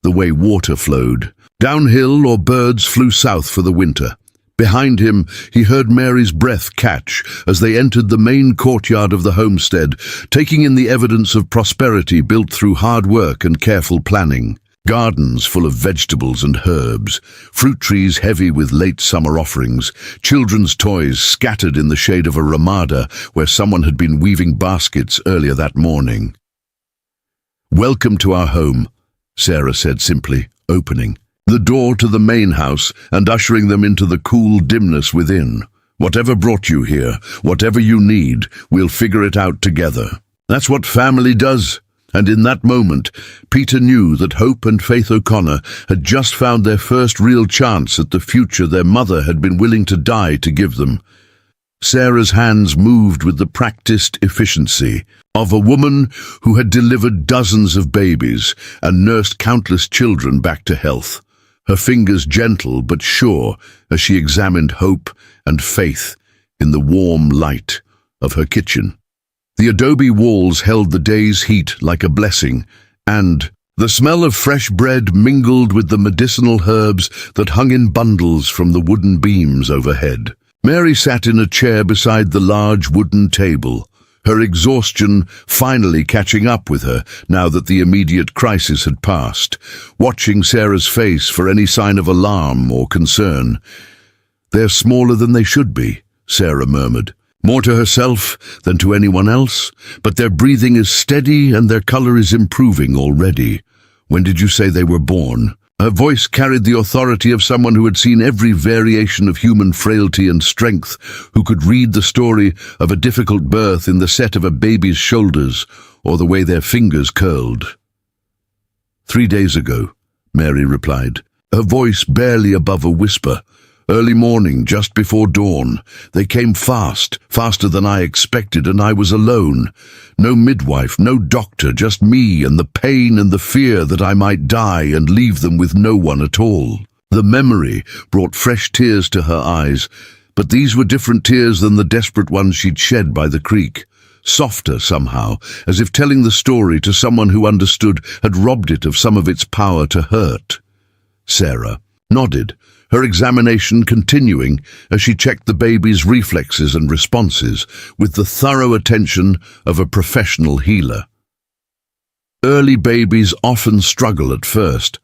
the way water flowed. Downhill or birds flew south for the winter. Behind him, he heard Mary's breath catch as they entered the main courtyard of the homestead, taking in the evidence of prosperity built through hard work and careful planning. Gardens full of vegetables and herbs, fruit trees heavy with late summer offerings, children's toys scattered in the shade of a ramada where someone had been weaving baskets earlier that morning. "Welcome to our home," Sarah said simply, opening the door to the main house and ushering them into the cool dimness within. "Whatever brought you here, whatever you need, we'll figure it out together. That's what family does." And in that moment, Peter knew that Hope and Faith O'Connor had just found their first real chance at the future their mother had been willing to die to give them. Sarah's hands moved with the practiced efficiency of a woman who had delivered dozens of babies and nursed countless children back to health, her fingers gentle but sure as she examined Hope and Faith in the warm light of her kitchen. The adobe walls held the day's heat like a blessing, and the smell of fresh bread mingled with the medicinal herbs that hung in bundles from the wooden beams overhead. Mary sat in a chair beside the large wooden table, her exhaustion finally catching up with her now that the immediate crisis had passed, watching Sarah's face for any sign of alarm or concern. "They're smaller than they should be," Sarah murmured. More to herself than to anyone else, but their breathing is steady and their color is improving already. "When did you say they were born?" Her voice carried the authority of someone who had seen every variation of human frailty and strength, who could read the story of a difficult birth in the set of a baby's shoulders or the way their fingers curled. "3 days ago," Mary replied, her voice barely above a whisper. "Early morning, just before dawn. They came fast, faster than I expected, and I was alone. No midwife, no doctor, just me and the pain and the fear that I might die and leave them with no one at all." The memory brought fresh tears to her eyes, but these were different tears than the desperate ones she'd shed by the creek. Softer somehow, as if telling the story to someone who understood had robbed it of some of its power to hurt. Sarah nodded, her examination continuing as she checked the baby's reflexes and responses with the thorough attention of a professional healer. Early babies often struggle at first,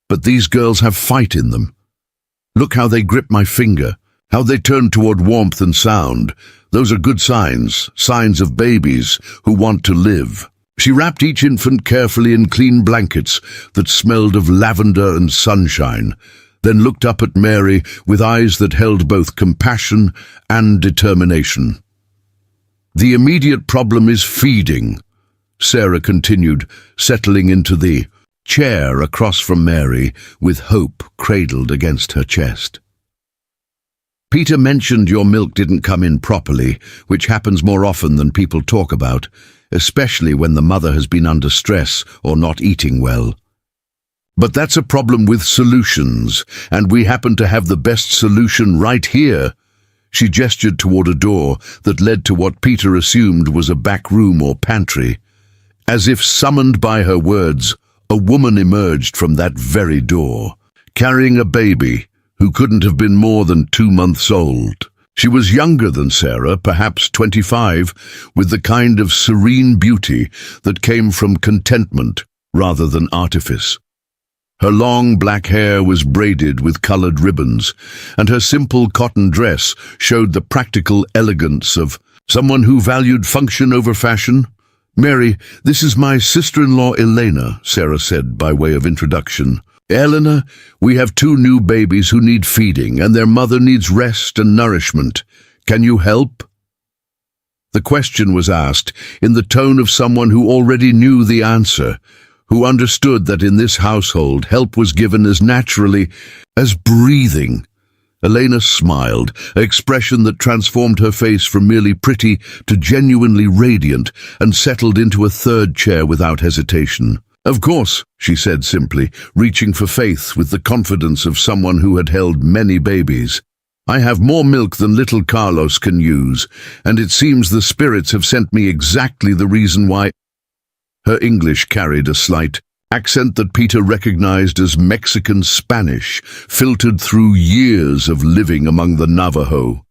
but these girls have fight in them. Look how they grip my finger, how they turn toward warmth and sound. Those are good signs, signs of babies who want to live. She wrapped each infant carefully in clean blankets that smelled of lavender and sunshine, then looked up at Mary with eyes that held both compassion and determination. "The immediate problem is feeding," Sarah continued, settling into the chair across from Mary with hope cradled against her chest. "Peter mentioned your milk didn't come in properly, which happens more often than people talk about, especially when the mother has been under stress or not eating well. But that's a problem with solutions, and we happen to have the best solution right here." She gestured toward a door that led to what Peter assumed was a back room or pantry. As if summoned by her words, a woman emerged from that very door, carrying a baby who couldn't have been more than 2 months old. She was younger than Sarah, perhaps 25, with the kind of serene beauty that came from contentment rather than artifice. Her long black hair was braided with colored ribbons, and her simple cotton dress showed the practical elegance of someone who valued function over fashion. "Mary, this is my sister-in-law Helena," Sarah said by way of introduction. "Helena, we have 2 new babies who need feeding, and their mother needs rest and nourishment. Can you help?" The question was asked in the tone of someone who already knew the answer, who understood that in this household help was given as naturally as breathing. Helena smiled, an expression that transformed her face from merely pretty to genuinely radiant, and settled into a third chair without hesitation. "Of course," she said simply, reaching for faith with the confidence of someone who had held many babies. "I have more milk than little Carlos can use, and it seems the spirits have sent me exactly the reason why." Her English carried a slight accent that Peter recognized as Mexican Spanish, filtered through years of living among the Navajo.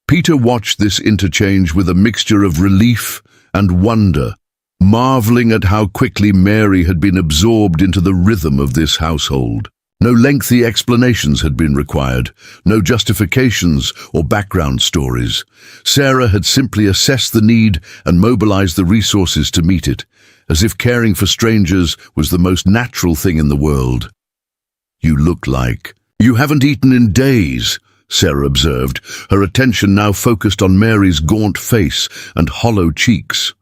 Peter watched this interchange with a mixture of relief and wonder, marveling at how quickly Mary had been absorbed into the rhythm of this household. No lengthy explanations had been required, no justifications or background stories. Sarah had simply assessed the need and mobilized the resources to meet it, as if caring for strangers was the most natural thing in the world. "You look like you haven't eaten in days," Sarah observed, her attention now focused on Mary's gaunt face and hollow cheeks.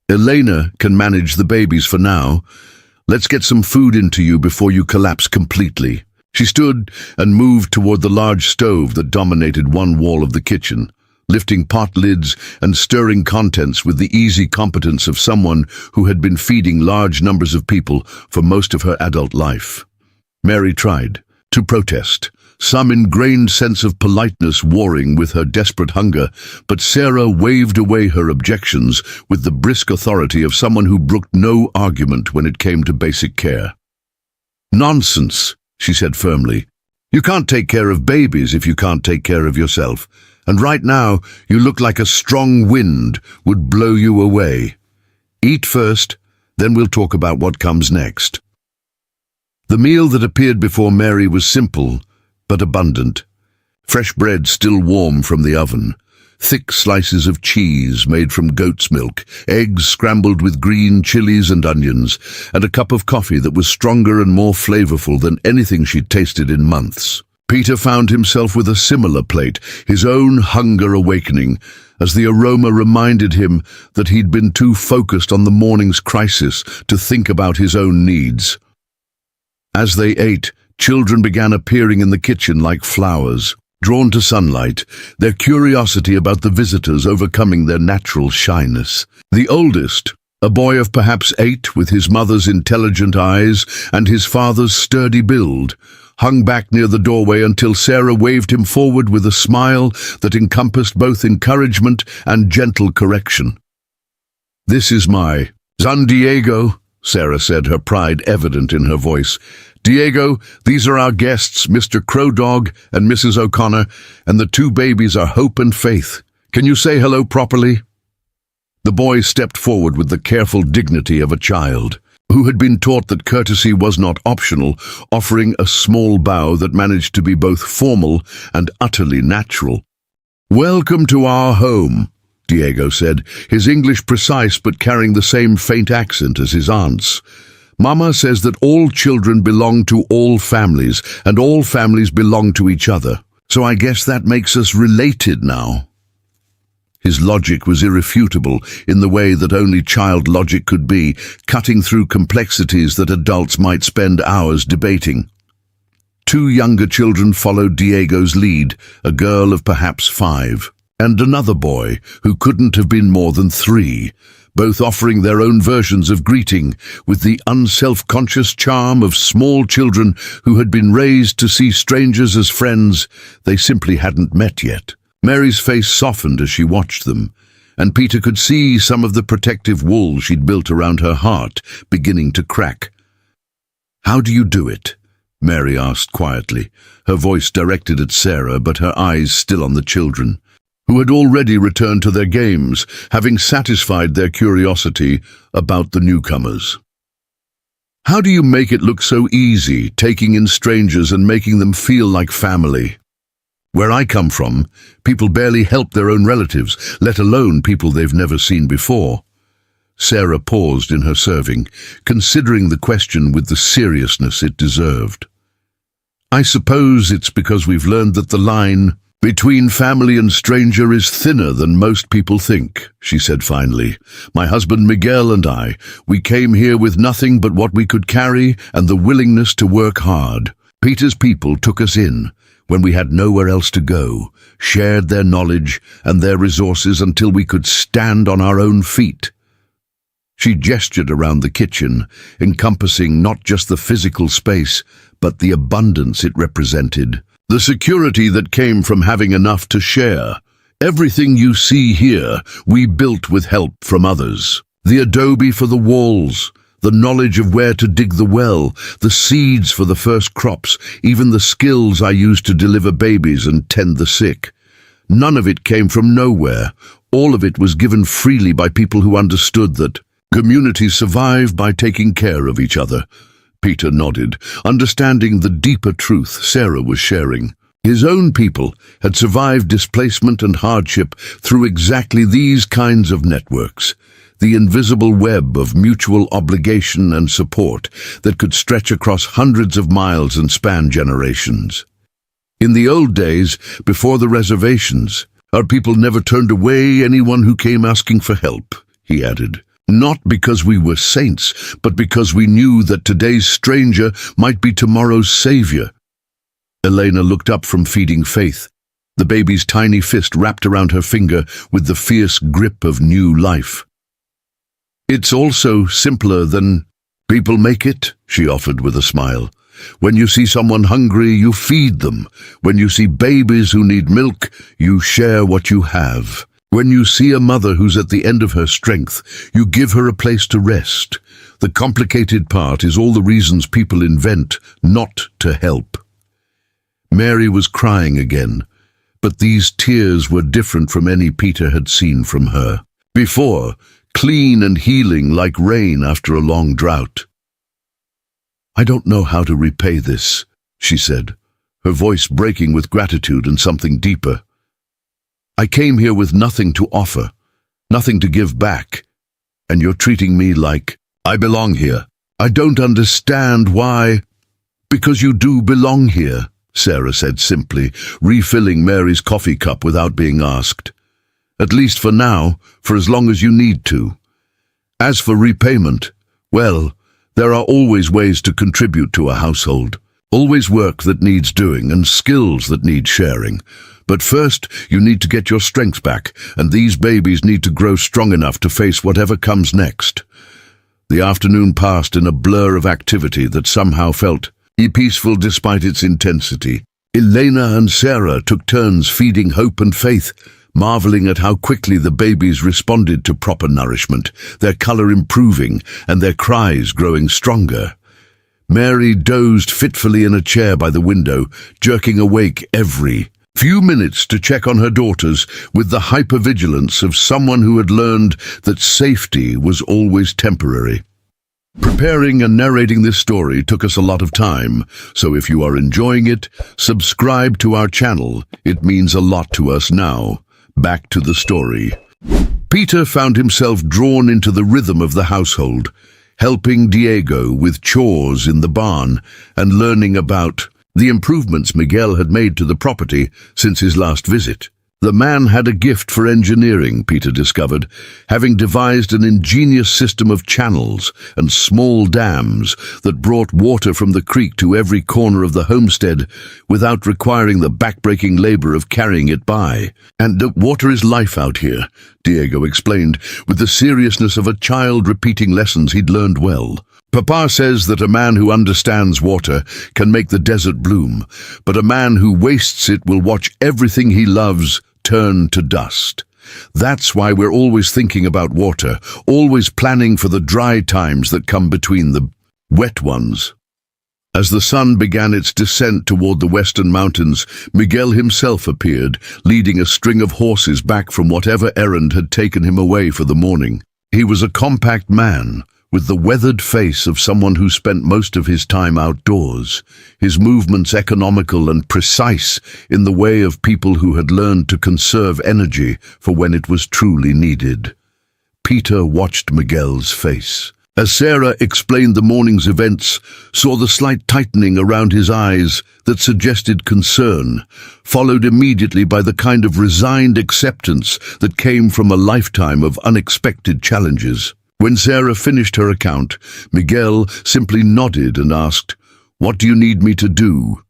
"Helena can manage the babies for now. Let's get some food into you before you collapse completely." She stood and moved toward the large stove that dominated one wall of the kitchen, lifting pot lids and stirring contents with the easy competence of someone who had been feeding large numbers of people for most of her adult life. Mary tried to protest, some ingrained sense of politeness warring with her desperate hunger, but Sarah waved away her objections with the brisk authority of someone who brooked no argument when it came to basic care. "Nonsense," she said firmly. "You can't take care of babies if you can't take care of yourself. And right now, you look like a strong wind would blow you away. Eat first, then we'll talk about what comes next." The meal that appeared before Mary was simple, but abundant. Fresh bread still warm from the oven, thick slices of cheese made from goat's milk, eggs scrambled with green chilies and onions, and a cup of coffee that was stronger and more flavorful than anything she'd tasted in months. Peter found himself with a similar plate, his own hunger awakening, as the aroma reminded him that he'd been too focused on the morning's crisis to think about his own needs. As they ate, children began appearing in the kitchen like flowers, drawn to sunlight, their curiosity about the visitors overcoming their natural shyness. The oldest, a boy of perhaps 8 with his mother's intelligent eyes and his father's sturdy build, hung back near the doorway until Sarah waved him forward with a smile that encompassed both encouragement and gentle correction. "This is my son Diego," Sarah said, her pride evident in her voice. "Diego, these are our guests, Mr. Crow Dog and Mrs. O'Connor, and the two babies are Hope and Faith. Can you say hello properly?" The boy stepped forward with the careful dignity of a child who had been taught that courtesy was not optional, offering a small bow that managed to be both formal and utterly natural. "Welcome to our home," Diego said, his English precise but carrying the same faint accent as his aunt's. "Mama says that all children belong to all families, and all families belong to each other. So I guess that makes us related now." His logic was irrefutable in the way that only child logic could be, cutting through complexities that adults might spend hours debating. Two younger children followed Diego's lead, a girl of perhaps 5, and another boy who couldn't have been more than 3, both offering their own versions of greeting with the unself-conscious charm of small children who had been raised to see strangers as friends they simply hadn't met yet. Mary's face softened as she watched them, and Peter could see some of the protective wool she'd built around her heart beginning to crack. "How do you do it?" Mary asked quietly, her voice directed at Sarah but her eyes still on the children, who had already returned to their games, having satisfied their curiosity about the newcomers. "How do you make it look so easy, taking in strangers and making them feel like family? Where I come from, people barely help their own relatives, let alone people they've never seen before." Sarah paused in her serving, considering the question with the seriousness it deserved. "I suppose it's because we've learned that the line between family and stranger is thinner than most people think," she said finally. "My husband Miguel and I, we came here with nothing but what we could carry and the willingness to work hard. Peter's people took us in when we had nowhere else to go, shared their knowledge and their resources until we could stand on our own feet." She gestured around the kitchen, encompassing not just the physical space, but the abundance it represented. The security that came from having enough to share. Everything you see here, we built with help from others. The adobe for the walls, the knowledge of where to dig the well, the seeds for the first crops, even the skills I used to deliver babies and tend the sick. None of it came from nowhere. All of it was given freely by people who understood that communities survive by taking care of each other. Peter nodded, understanding the deeper truth Sarah was sharing. His own people had survived displacement and hardship through exactly these kinds of networks, the invisible web of mutual obligation and support that could stretch across hundreds of miles and span generations. In the old days, before the reservations, our people never turned away anyone who came asking for help, he added. Not because we were saints, but because we knew that today's stranger might be tomorrow's savior. Helena looked up from feeding Faith, the baby's tiny fist wrapped around her finger with the fierce grip of new life. "It's also simpler than people make it," she offered with a smile. "When you see someone hungry, you feed them. When you see babies who need milk, you share what you have. When you see a mother who's at the end of her strength, you give her a place to rest. The complicated part is all the reasons people invent not to help." Mary was crying again, but these tears were different from any Peter had seen from her. Before, clean and healing like rain after a long drought. "I don't know how to repay this," she said, her voice breaking with gratitude and something deeper. "I came here with nothing to offer, nothing to give back, and you're treating me like I belong here. I don't understand why." "Because you do belong here," Sarah said simply, refilling Mary's coffee cup without being asked. "At least for now, for as long as you need to. As for repayment, well, there are always ways to contribute to a household. Always work that needs doing and skills that need sharing. But first, you need to get your strength back, and these babies need to grow strong enough to face whatever comes next." The afternoon passed in a blur of activity that somehow felt peaceful despite its intensity. Helena and Sarah took turns feeding hope and faith, marveling at how quickly the babies responded to proper nourishment, their color improving and their cries growing stronger. Mary dozed fitfully in a chair by the window, jerking awake every few minutes to check on her daughters with the hypervigilance of someone who had learned that safety was always temporary. Preparing and narrating this story took us a lot of time, so if you are enjoying it, subscribe to our channel. It means a lot to us now. Back to the story. Peter found himself drawn into the rhythm of the household, helping Diego with chores in the barn and learning about the improvements Miguel had made to the property since his last visit. The man had a gift for engineering, Peter discovered, having devised an ingenious system of channels and small dams that brought water from the creek to every corner of the homestead without requiring the backbreaking labor of carrying it by. "And water is life out here," Diego explained, with the seriousness of a child repeating lessons he'd learned well. "Papa says that a man who understands water can make the desert bloom, but a man who wastes it will watch everything he loves turn to dust. That's why we're always thinking about water, always planning for the dry times that come between the wet ones." As the sun began its descent toward the western mountains, Miguel himself appeared, leading a string of horses back from whatever errand had taken him away for the morning. He was a compact man, with the weathered face of someone who spent most of his time outdoors, his movements economical and precise in the way of people who had learned to conserve energy for when it was truly needed. Peter watched Miguel's face. As Sarah explained the morning's events, saw the slight tightening around his eyes that suggested concern, followed immediately by the kind of resigned acceptance that came from a lifetime of unexpected challenges. When Sarah finished her account, Miguel simply nodded and asked, "What do you need me to do?"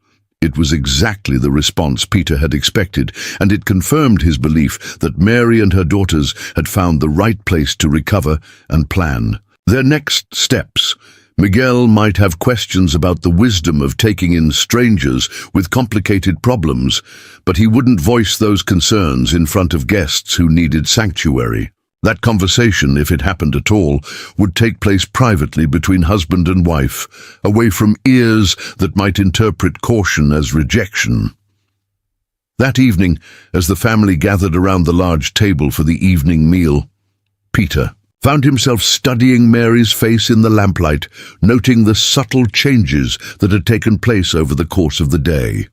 It was exactly the response Peter had expected, and it confirmed his belief that Mary and her daughters had found the right place to recover and plan their next steps. Miguel might have questions about the wisdom of taking in strangers with complicated problems, but he wouldn't voice those concerns in front of guests who needed sanctuary. That conversation, if it happened at all, would take place privately between husband and wife, away from ears that might interpret caution as rejection. That evening, as the family gathered around the large table for the evening meal, Peter found himself studying Mary's face in the lamplight, noting the subtle changes that had taken place over the course of the day.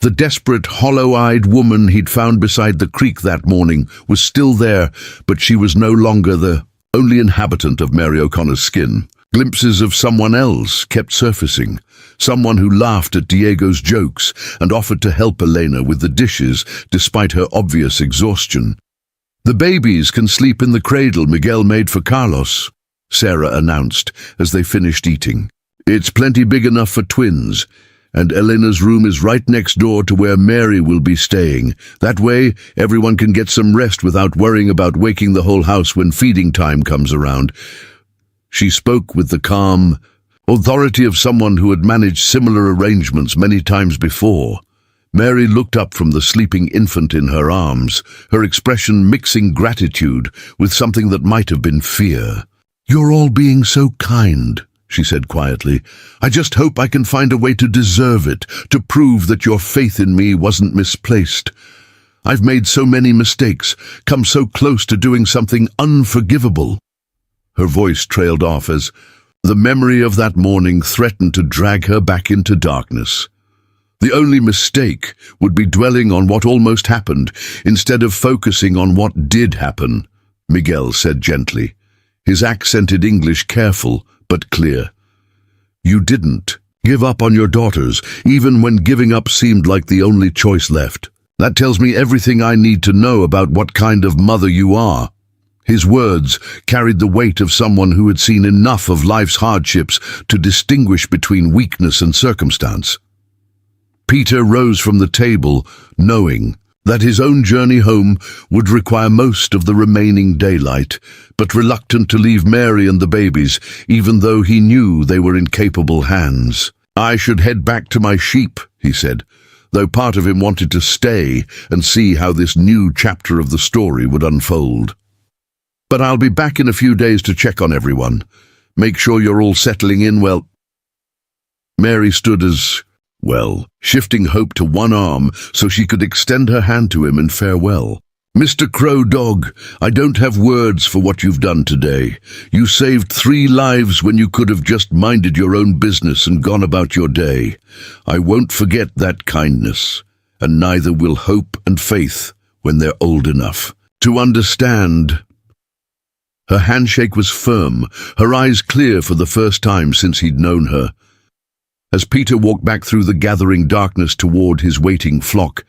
The desperate, hollow-eyed woman he'd found beside the creek that morning was still there, but she was no longer the only inhabitant of Mary O'Connor's skin. Glimpses of someone else kept surfacing, someone who laughed at Diego's jokes and offered to help Helena with the dishes despite her obvious exhaustion. "The babies can sleep in the cradle Miguel made for Carlos," Sarah announced as they finished eating. "It's plenty big enough for twins. And Elena's room is right next door to where Mary will be staying. That way, everyone can get some rest without worrying about waking the whole house when feeding time comes around." She spoke with the calm authority of someone who had managed similar arrangements many times before. Mary looked up from the sleeping infant in her arms, her expression mixing gratitude with something that might have been fear. "You're all being so kind," she said quietly. "I just hope I can find a way to deserve it, to prove that your faith in me wasn't misplaced. I've made so many mistakes, come so close to doing something unforgivable." Her voice trailed off as the memory of that morning threatened to drag her back into darkness. The only mistake would be dwelling on what almost happened instead of focusing on what did happen, Miguel said gently, his accented English careful but clear. "You didn't give up on your daughters, even when giving up seemed like the only choice left. That tells me everything I need to know about what kind of mother you are." His words carried the weight of someone who had seen enough of life's hardships to distinguish between weakness and circumstance. Peter rose from the table, knowing that his own journey home would require most of the remaining daylight, but reluctant to leave Mary and the babies, even though he knew they were in capable hands. I should head back to my sheep, he said, though part of him wanted to stay and see how this new chapter of the story would unfold. But I'll be back in a few days to check on everyone. Make sure you're all settling in well. Mary stood shifting hope to one arm so she could extend her hand to him in farewell. Mr. Crow Dog, I don't have words for what you've done today. You saved 3 lives when you could have just minded your own business and gone about your day. I won't forget that kindness, and neither will hope and faith when they're old enough to understand. Her handshake was firm, her eyes clear for the first time since he'd known her. As Peter walked back through the gathering darkness toward his waiting flock,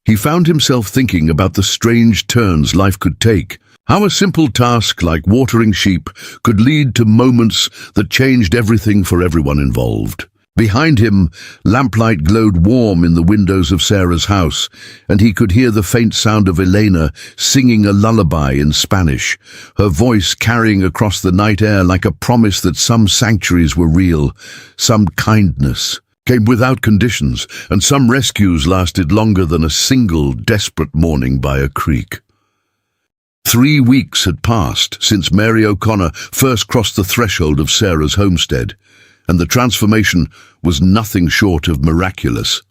he found himself thinking about the strange turns life could take, how a simple task like watering sheep could lead to moments that changed everything for everyone involved. Behind him, lamplight glowed warm in the windows of Sarah's house, and he could hear the faint sound of Helena singing a lullaby in Spanish, her voice carrying across the night air like a promise that some sanctuaries were real, some kindness came without conditions, and some rescues lasted longer than a single desperate morning by a creek. 3 weeks had passed since Mary O'Connor first crossed the threshold of Sarah's homestead, and the transformation was nothing short of miraculous.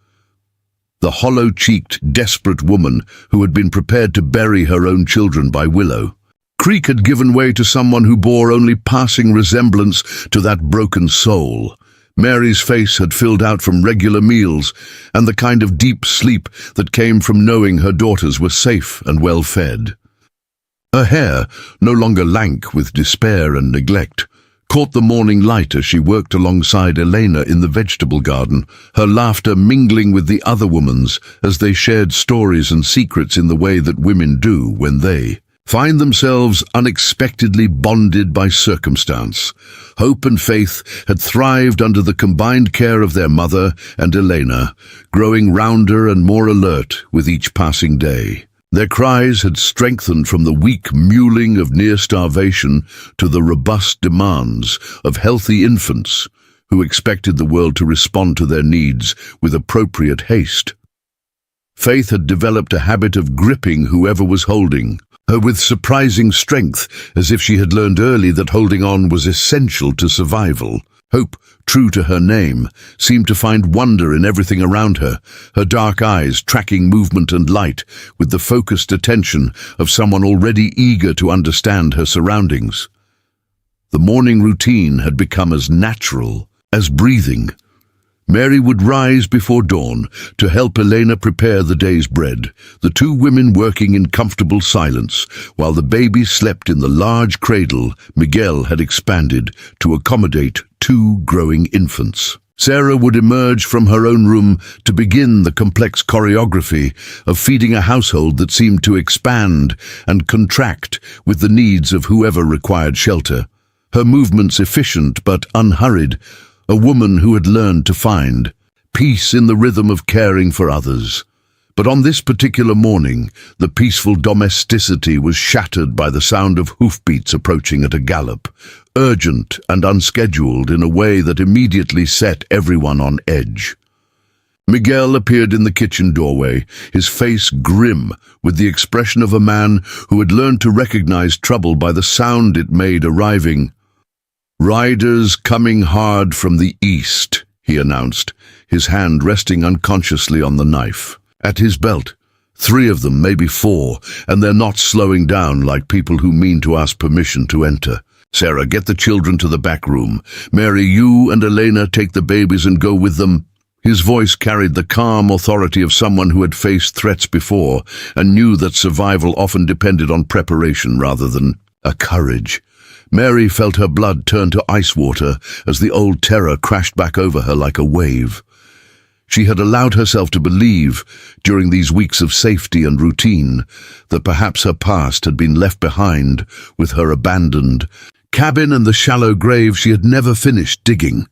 The hollow-cheeked, desperate woman who had been prepared to bury her own children by Willow Creek had given way to someone who bore only passing resemblance to that broken soul. Mary's face had filled out from regular meals and the kind of deep sleep that came from knowing her daughters were safe and well fed. Her hair, no longer lank with despair and neglect, caught the morning light as she worked alongside Helena in the vegetable garden, her laughter mingling with the other women's as they shared stories and secrets in the way that women do when they find themselves unexpectedly bonded by circumstance. Hope and faith had thrived under the combined care of their mother and Helena, growing rounder and more alert with each passing day. Their cries had strengthened from the weak mewling of near starvation to the robust demands of healthy infants who expected the world to respond to their needs with appropriate haste. Faith had developed a habit of gripping whoever was holding her with surprising strength, as if she had learned early that holding on was essential to survival. Hope, true to her name, seemed to find wonder in everything around her, her dark eyes tracking movement and light with the focused attention of someone already eager to understand her surroundings. The morning routine had become as natural as breathing. Mary would rise before dawn to help Helena prepare the day's bread, the two women working in comfortable silence, while the baby slept in the large cradle Miguel had expanded to accommodate 2 growing infants. Sarah would emerge from her own room to begin the complex choreography of feeding a household that seemed to expand and contract with the needs of whoever required shelter. Her movements efficient but unhurried, a woman who had learned to find peace in the rhythm of caring for others. But on this particular morning, the peaceful domesticity was shattered by the sound of hoofbeats approaching at a gallop, urgent and unscheduled in a way that immediately set everyone on edge. Miguel appeared in the kitchen doorway, his face grim with the expression of a man who had learned to recognize trouble by the sound it made arriving. "Riders coming hard from the east," he announced, his hand resting unconsciously on the knife. At his belt, 3 of them, maybe 4, and they're not slowing down like people who mean to ask permission to enter. "Sarah, get the children to the back room. Mary, you and Helena take the babies and go with them." His voice carried the calm authority of someone who had faced threats before and knew that survival often depended on preparation rather than a courage. Mary felt her blood turn to ice water as the old terror crashed back over her like a wave. She had allowed herself to believe, during these weeks of safety and routine, that perhaps her past had been left behind with her abandoned cabin and the shallow grave she had never finished digging.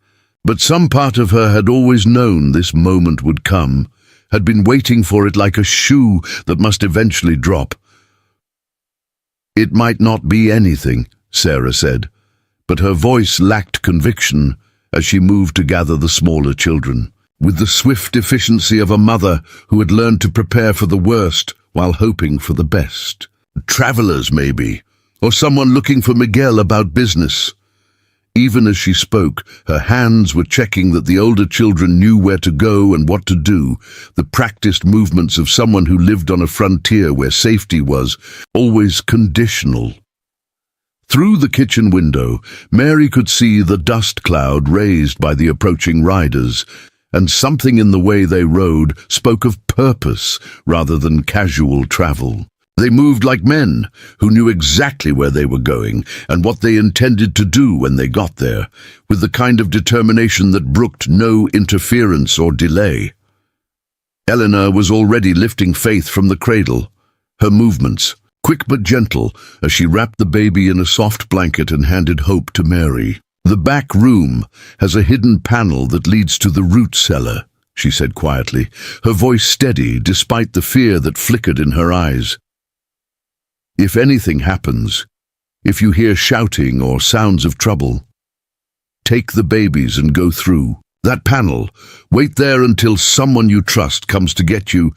But some part of her had always known this moment would come, had been waiting for it like a shoe that must eventually drop. "It might not be anything," Sarah said, but her voice lacked conviction, as she moved to gather the smaller children, with the swift efficiency of a mother who had learned to prepare for the worst while hoping for the best. Travelers, maybe, or someone looking for Miguel about business. Even as she spoke, her hands were checking that the older children knew where to go and what to do, the practiced movements of someone who lived on a frontier where safety was always conditional. Through the kitchen window, Mary could see the dust cloud raised by the approaching riders, and something in the way they rode spoke of purpose rather than casual travel. They moved like men who knew exactly where they were going and what they intended to do when they got there, with the kind of determination that brooked no interference or delay. Helena was already lifting Faith from the cradle, her movements quick but gentle as she wrapped the baby in a soft blanket and handed Hope to Mary. "The back room has a hidden panel that leads to the root cellar," she said quietly, her voice steady despite the fear that flickered in her eyes. "If anything happens, if you hear shouting or sounds of trouble, take the babies and go through that panel. Wait there until someone you trust comes to get you."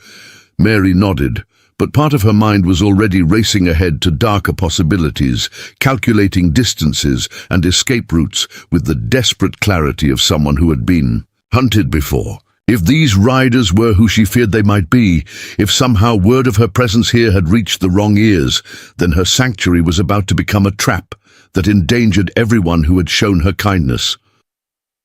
Mary nodded, but part of her mind was already racing ahead to darker possibilities, calculating distances and escape routes with the desperate clarity of someone who had been hunted before. If these riders were who she feared they might be, if somehow word of her presence here had reached the wrong ears, then her sanctuary was about to become a trap that endangered everyone who had shown her kindness.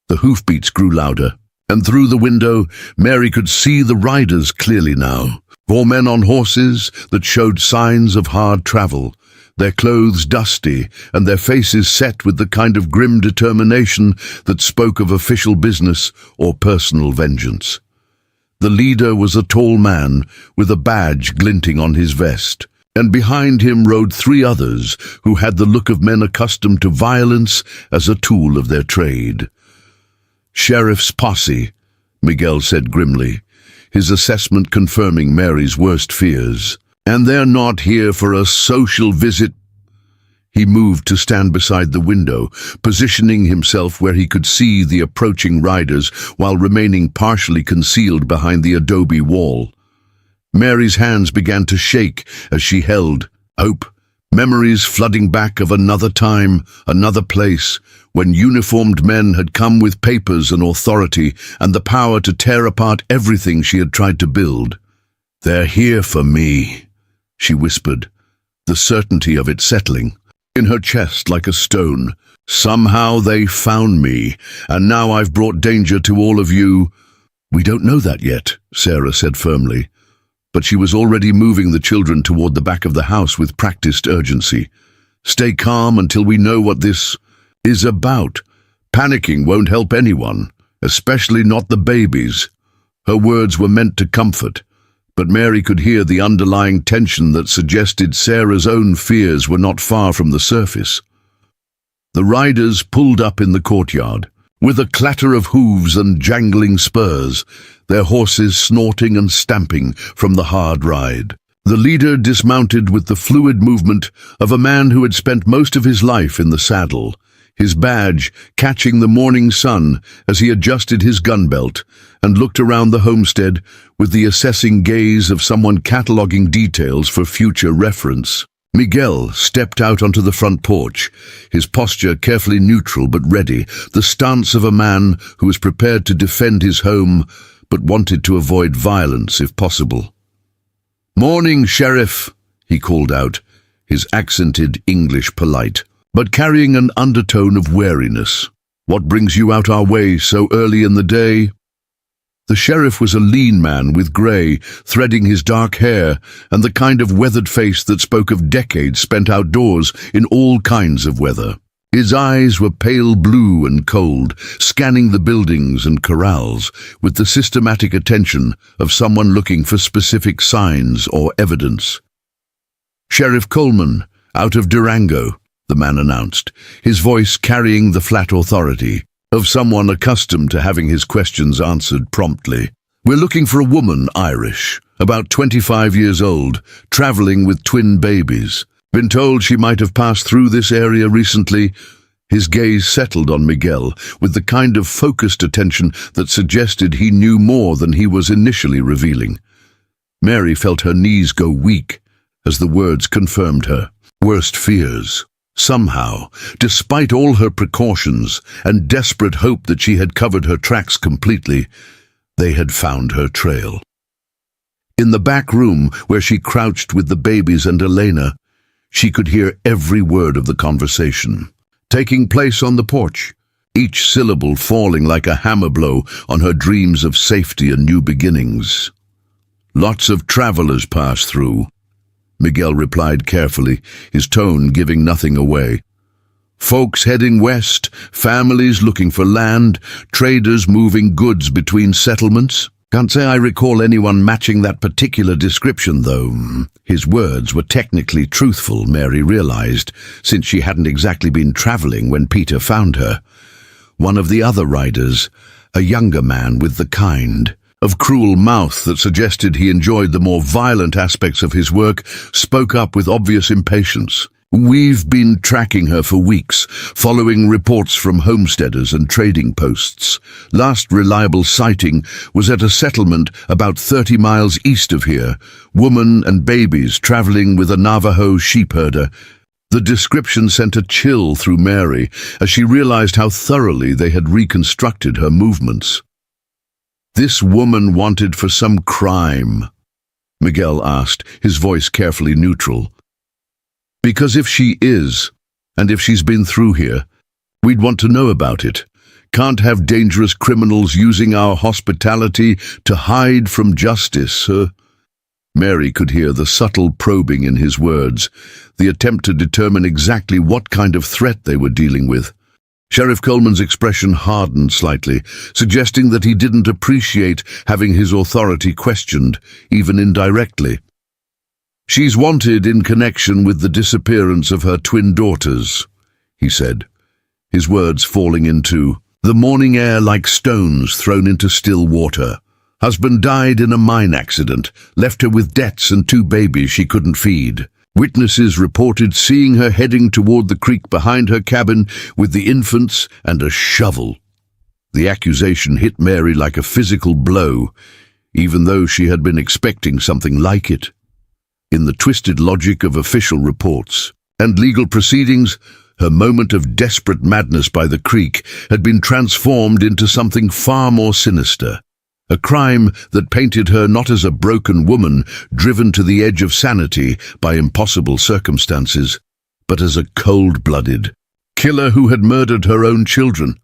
The hoofbeats grew louder, and through the window, Mary could see the riders clearly now. 4 men on horses that showed signs of hard travel, their clothes dusty and their faces set with the kind of grim determination that spoke of official business or personal vengeance. The leader was a tall man with a badge glinting on his vest, and behind him rode 3 others who had the look of men accustomed to violence as a tool of their trade. "Sheriff's posse," Miguel said grimly, his assessment confirming Mary's worst fears. "And they're not here for a social visit." He moved to stand beside the window, positioning himself where he could see the approaching riders while remaining partially concealed behind the adobe wall. Mary's hands began to shake as she held Hope, memories flooding back of another time, another place, when uniformed men had come with papers and authority and the power to tear apart everything she had tried to build. "They're here for me," she whispered, the certainty of it settling in her chest like a stone. "Somehow they found me, and now I've brought danger to all of you." "We don't know that yet," Sarah said firmly, but she was already moving the children toward the back of the house with practiced urgency. "Stay calm until we know what this is about. Panicking won't help anyone, especially not the babies." Her words were meant to comfort, but Mary could hear the underlying tension that suggested Sarah's own fears were not far from the surface. The riders pulled up in the courtyard, with a clatter of hooves and jangling spurs, their horses snorting and stamping from the hard ride. The leader dismounted with the fluid movement of a man who had spent most of his life in the saddle, his badge catching the morning sun as he adjusted his gun belt and looked around the homestead with the assessing gaze of someone cataloging details for future reference. Miguel stepped out onto the front porch, his posture carefully neutral but ready, the stance of a man who was prepared to defend his home but wanted to avoid violence if possible. "Morning, Sheriff," he called out, his accented English polite, but carrying an undertone of wariness. "What brings you out our way so early in the day?" The sheriff was a lean man with grey, threading his dark hair, and the kind of weathered face that spoke of decades spent outdoors in all kinds of weather. His eyes were pale blue and cold, scanning the buildings and corrals with the systematic attention of someone looking for specific signs or evidence. "Sheriff Coleman, out of Durango," the man announced, his voice carrying the flat authority of someone accustomed to having his questions answered promptly. "We're looking for a woman, Irish, about 25 years old, traveling with twin babies. Been told she might have passed through this area recently." His gaze settled on Miguel with the kind of focused attention that suggested he knew more than he was initially revealing. Mary felt her knees go weak as the words confirmed her worst fears. Somehow, despite all her precautions and desperate hope that she had covered her tracks completely, they had found her trail. In the back room where she crouched with the babies and Helena, she could hear every word of the conversation, taking place on the porch, each syllable falling like a hammer blow on her dreams of safety and new beginnings. "Lots of travelers pass through," Miguel replied carefully, his tone giving nothing away. "Folks heading west, families looking for land, traders moving goods between settlements. Can't say I recall anyone matching that particular description, though." His words were technically truthful, Mary realized, since she hadn't exactly been traveling when Peter found her. One of the other riders, a younger man with the kind of cruel mouth that suggested he enjoyed the more violent aspects of his work, spoke up with obvious impatience. "We've been tracking her for weeks, following reports from homesteaders and trading posts. Last reliable sighting was at a settlement about 30 miles east of here. Woman and babies traveling with a Navajo sheepherder." The description sent a chill through Mary as she realized how thoroughly they had reconstructed her movements. "This woman wanted for some crime?" Miguel asked, his voice carefully neutral. "Because if she is, and if she's been through here, we'd want to know about it. Can't have dangerous criminals using our hospitality to hide from justice." Mary could hear the subtle probing in his words, the attempt to determine exactly what kind of threat they were dealing with. Sheriff Coleman's expression hardened slightly, suggesting that he didn't appreciate having his authority questioned, even indirectly. "She's wanted in connection with the disappearance of her twin daughters," he said, his words falling into the morning air like stones thrown into still water. "Husband died in a mine accident, left her with debts and 2 babies she couldn't feed. Witnesses reported seeing her heading toward the creek behind her cabin with the infants and a shovel." The accusation hit Mary like a physical blow, even though she had been expecting something like it. In the twisted logic of official reports and legal proceedings, her moment of desperate madness by the creek had been transformed into something far more sinister. A crime that painted her not as a broken woman driven to the edge of sanity by impossible circumstances, but as a cold-blooded killer who had murdered her own children.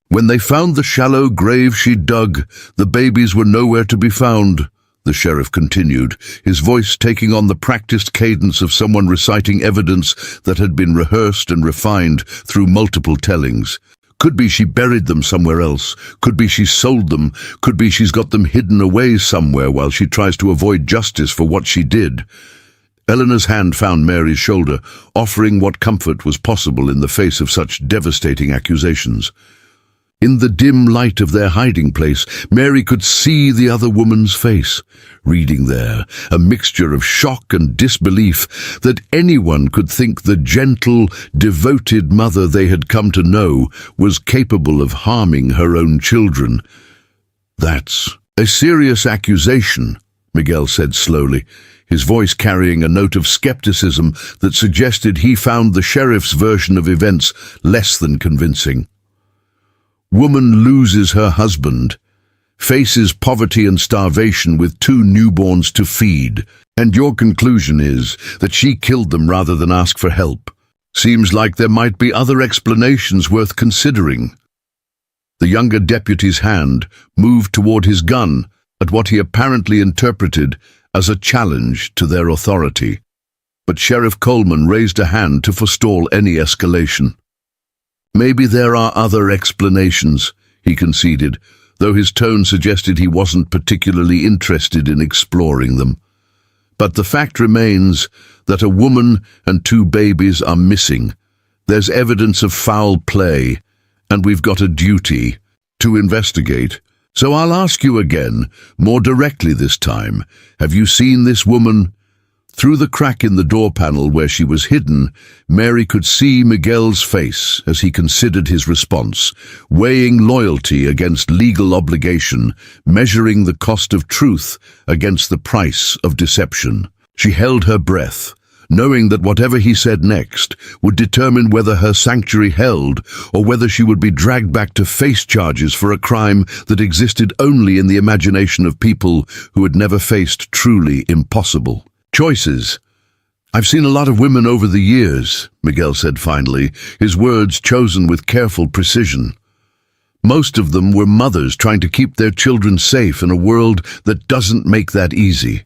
"When they found the shallow grave she dug, the babies were nowhere to be found," the sheriff continued, his voice taking on the practiced cadence of someone reciting evidence that had been rehearsed and refined through multiple tellings. "Could be she buried them somewhere else. Could be she sold them. Could be she's got them hidden away somewhere while she tries to avoid justice for what she did." Eleanor's hand found Mary's shoulder, offering what comfort was possible in the face of such devastating accusations. In the dim light of their hiding place, Mary could see the other woman's face, reading there a mixture of shock and disbelief that anyone could think the gentle, devoted mother they had come to know was capable of harming her own children. "That's a serious accusation," Miguel said slowly, his voice carrying a note of skepticism that suggested he found the sheriff's version of events less than convincing. "Woman loses her husband, faces poverty and starvation with 2 newborns to feed, and your conclusion is that she killed them rather than ask for help. Seems like there might be other explanations worth considering." The younger deputy's hand moved toward his gun at what he apparently interpreted as a challenge to their authority. But Sheriff Coleman raised a hand to forestall any escalation. "Maybe there are other explanations," he conceded, though his tone suggested he wasn't particularly interested in exploring them. "But the fact remains that a woman and 2 babies are missing. There's evidence of foul play, and we've got a duty to investigate. So I'll ask you again, more directly this time, have you seen this woman?" Through the crack in the door panel where she was hidden, Mary could see Miguel's face as he considered his response, weighing loyalty against legal obligation, measuring the cost of truth against the price of deception. She held her breath, knowing that whatever he said next would determine whether her sanctuary held or whether she would be dragged back to face charges for a crime that existed only in the imagination of people who had never faced truly impossible choices. "I've seen a lot of women over the years," Miguel said finally, his words chosen with careful precision. "Most of them were mothers trying to keep their children safe in a world that doesn't make that easy.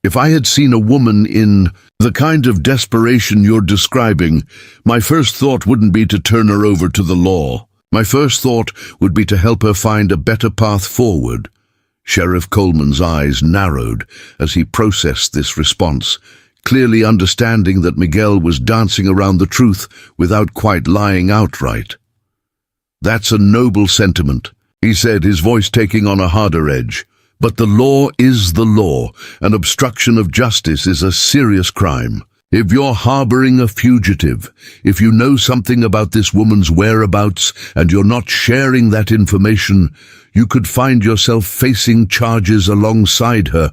If I had seen a woman in the kind of desperation you're describing, my first thought wouldn't be to turn her over to the law. My first thought would be to help her find a better path forward." Sheriff Coleman's eyes narrowed as he processed this response, clearly understanding that Miguel was dancing around the truth without quite lying outright. "That's a noble sentiment," he said, his voice taking on a harder edge. "But the law is the law, and obstruction of justice is a serious crime. If you're harboring a fugitive, if you know something about this woman's whereabouts and you're not sharing that information, you could find yourself facing charges alongside her."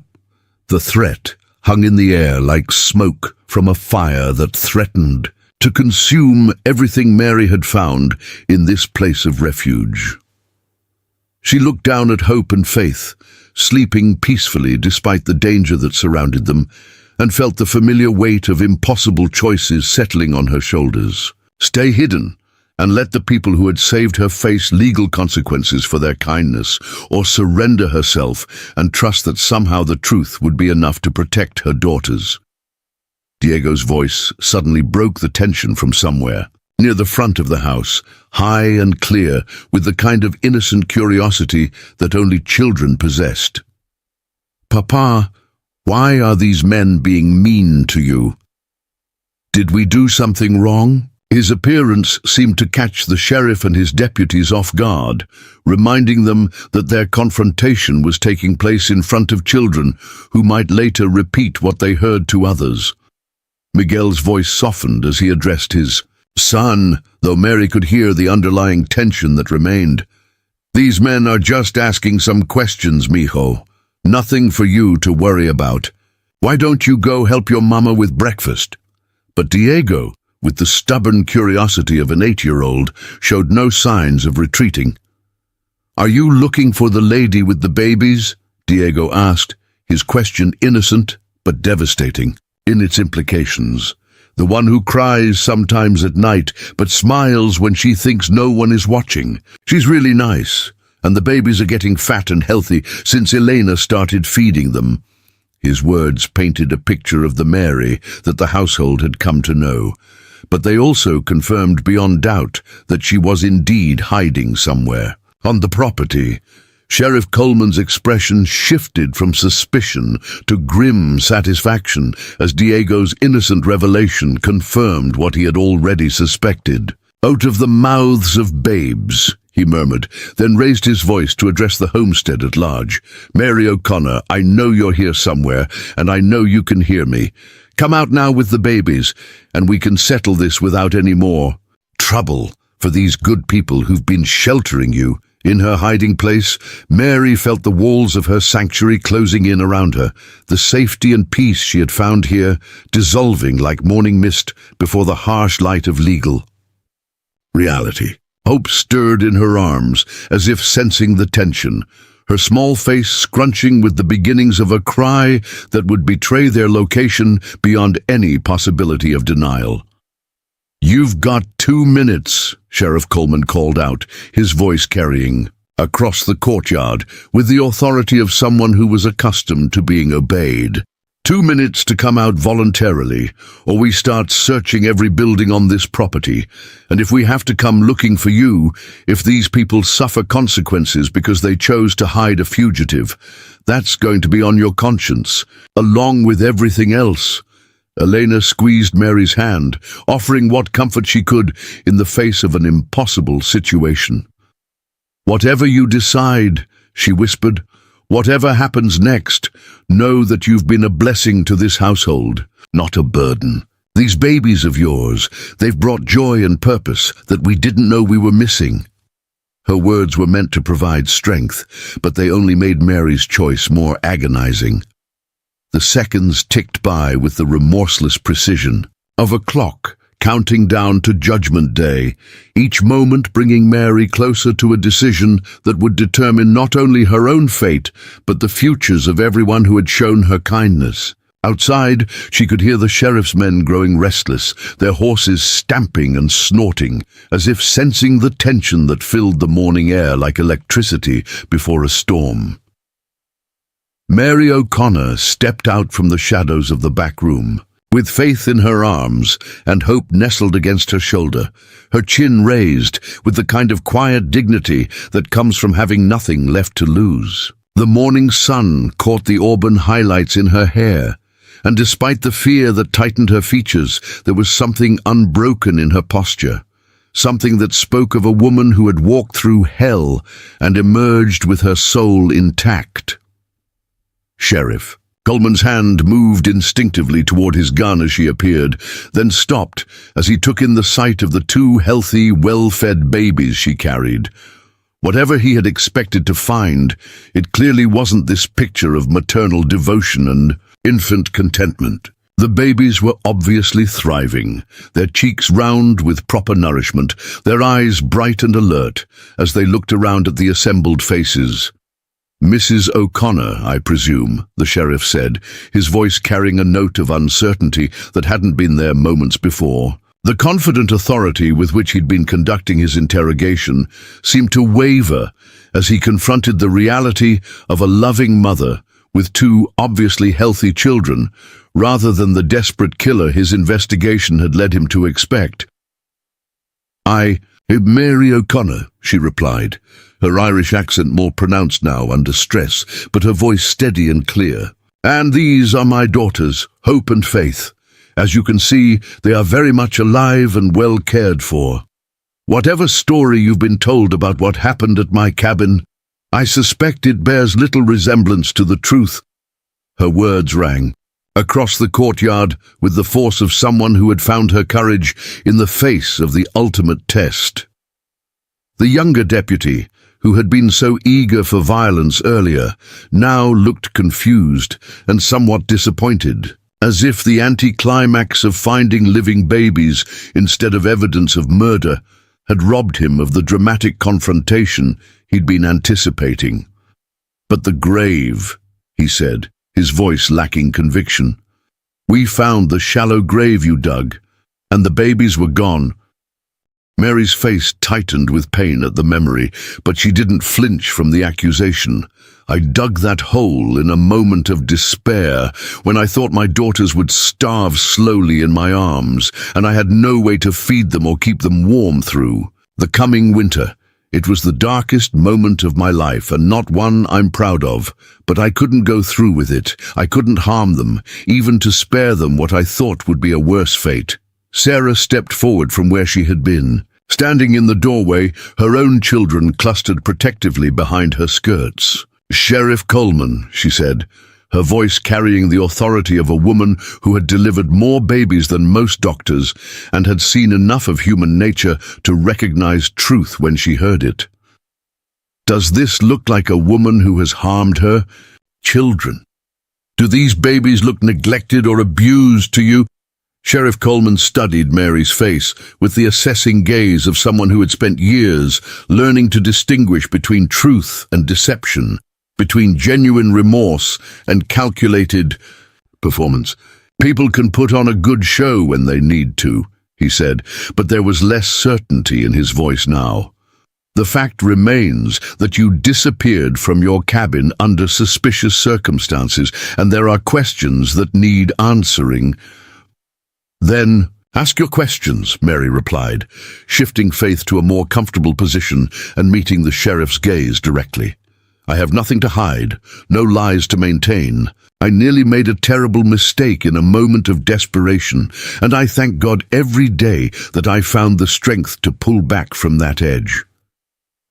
The threat hung in the air like smoke from a fire that threatened to consume everything Mary had found in this place of refuge. She looked down at Hope and Faith, sleeping peacefully despite the danger that surrounded them, and felt the familiar weight of impossible choices settling on her shoulders. Stay hidden, and let the people who had saved her face legal consequences for their kindness, or surrender herself and trust that somehow the truth would be enough to protect her daughters. Diego's voice suddenly broke the tension from somewhere, near the front of the house, high and clear, with the kind of innocent curiosity that only children possessed. "Papa, why are these men being mean to you? Did we do something wrong?" His appearance seemed to catch the sheriff and his deputies off guard, reminding them that their confrontation was taking place in front of children who might later repeat what they heard to others. Miguel's voice softened as he addressed his son, though Mary could hear the underlying tension that remained. "These men are just asking some questions, mijo. Nothing for you to worry about. Why don't you go help your mama with breakfast?" But Diego, with the stubborn curiosity of an 8-year-old, showed no signs of retreating. "Are you looking for the lady with the babies?" Diego asked, his question innocent but devastating in its implications. "The one who cries sometimes at night but smiles when she thinks no one is watching. She's really nice, and the babies are getting fat and healthy since Helena started feeding them." His words painted a picture of the Mary that the household had come to know, but they also confirmed beyond doubt that she was indeed hiding somewhere on the property. Sheriff Coleman's expression shifted from suspicion to grim satisfaction as Diego's innocent revelation confirmed what he had already suspected. "Out of the mouths of babes," he murmured, then raised his voice to address the homestead at large. "Mary O'Connor, I know you're here somewhere, and I know you can hear me. Come out now with the babies, and we can settle this without any more trouble for these good people who've been sheltering you." In her hiding place, Mary felt the walls of her sanctuary closing in around her, the safety and peace she had found here dissolving like morning mist before the harsh light of legal reality. Hope stirred in her arms, as if sensing the tension, her small face scrunching with the beginnings of a cry that would betray their location beyond any possibility of denial. "You've got 2 minutes, Sheriff Coleman called out, his voice carrying across the courtyard with the authority of someone who was accustomed to being obeyed. 2 minutes to come out voluntarily, or we start searching every building on this property, and if we have to come looking for you, if these people suffer consequences because they chose to hide a fugitive, that's going to be on your conscience, along with everything else." Helena squeezed Mary's hand, offering what comfort she could in the face of an impossible situation. "Whatever you decide," she whispered, Whatever happens next, know that you've been a blessing to this household, not a burden. These babies of yours, they've brought joy and purpose that we didn't know we were missing." Her words were meant to provide strength, but they only made Mary's choice more agonizing. The seconds ticked by with the remorseless precision of a clock, counting down to Judgment Day, each moment bringing Mary closer to a decision that would determine not only her own fate, but the futures of everyone who had shown her kindness. Outside, she could hear the sheriff's men growing restless, their horses stamping and snorting, as if sensing the tension that filled the morning air like electricity before a storm. Mary O'Connor stepped out from the shadows of the back room. With faith in her arms and hope nestled against her shoulder, her chin raised with the kind of quiet dignity that comes from having nothing left to lose. The morning sun caught the auburn highlights in her hair, and despite the fear that tightened her features, there was something unbroken in her posture, something that spoke of a woman who had walked through hell and emerged with her soul intact. "Sheriff." Coleman's hand moved instinctively toward his gun as she appeared, then stopped as he took in the sight of the two healthy, well-fed babies she carried. Whatever he had expected to find, it clearly wasn't this picture of maternal devotion and infant contentment. The babies were obviously thriving, their cheeks round with proper nourishment, their eyes bright and alert as they looked around at the assembled faces. "Mrs. O'Connor, I presume," the sheriff said, his voice carrying a note of uncertainty that hadn't been there moments before. The confident authority with which he'd been conducting his interrogation seemed to waver as he confronted the reality of a loving mother with two obviously healthy children, rather than the desperate killer his investigation had led him to expect. "Mary O'Connor," she replied, her Irish accent more pronounced now under stress, but her voice steady and clear. "And these are my daughters, Hope and Faith. As you can see, they are very much alive and well cared for. Whatever story you've been told about what happened at my cabin, I suspect it bears little resemblance to the truth." Her words rang across the courtyard with the force of someone who had found her courage in the face of the ultimate test. The younger deputy, who had been so eager for violence earlier, now looked confused and somewhat disappointed, as if the anticlimax of finding living babies instead of evidence of murder had robbed him of the dramatic confrontation he'd been anticipating. "But the grave," he said, his voice lacking conviction. "We found the shallow grave you dug, and the babies were gone." Mary's face tightened with pain at the memory, but she didn't flinch from the accusation. "I dug that hole in a moment of despair, when I thought my daughters would starve slowly in my arms, and I had no way to feed them or keep them warm through. The coming winter, it was the darkest moment of my life, and not one I'm proud of, but I couldn't go through with it. I couldn't harm them, even to spare them what I thought would be a worse fate." Sarah stepped forward from where she had been. Standing in the doorway, her own children clustered protectively behind her skirts. "Sheriff Coleman," she said, her voice carrying the authority of a woman who had delivered more babies than most doctors and had seen enough of human nature to recognize truth when she heard it. "Does this look like a woman who has harmed her children? Do these babies look neglected or abused to you?" Sheriff Coleman studied Mary's face with the assessing gaze of someone who had spent years learning to distinguish between truth and deception, between genuine remorse and calculated performance. "People can put on a good show when they need to," he said, but there was less certainty in his voice now. "The fact remains that you disappeared from your cabin under suspicious circumstances, and there are questions that need answering." "Then ask your questions," Mary replied, shifting Faith to a more comfortable position and meeting the sheriff's gaze directly. "I have nothing to hide, no lies to maintain. I nearly made a terrible mistake in a moment of desperation, and I thank God every day that I found the strength to pull back from that edge.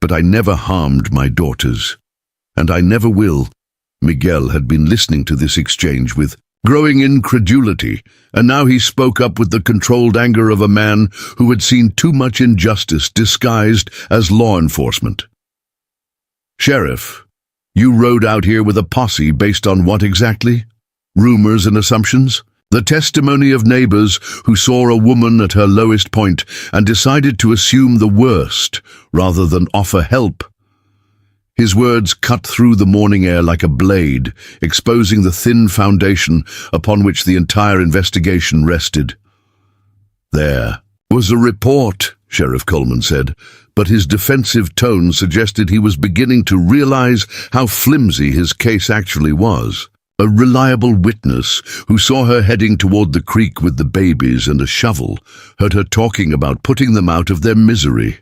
But I never harmed my daughters, and I never will. Miguel had been listening to this exchange with growing incredulity, and now he spoke up with the controlled anger of a man who had seen too much injustice disguised as law enforcement. "Sheriff, you rode out here with a posse based on what exactly? Rumors and assumptions? The testimony of neighbors who saw a woman at her lowest point and decided to assume the worst rather than offer help?" His words cut through the morning air like a blade, exposing the thin foundation upon which the entire investigation rested. "There was a report," Sheriff Coleman said, but his defensive tone suggested he was beginning to realize how flimsy his case actually was. A reliable witness who saw her heading toward the creek with the babies and a shovel heard her talking about putting them out of their misery.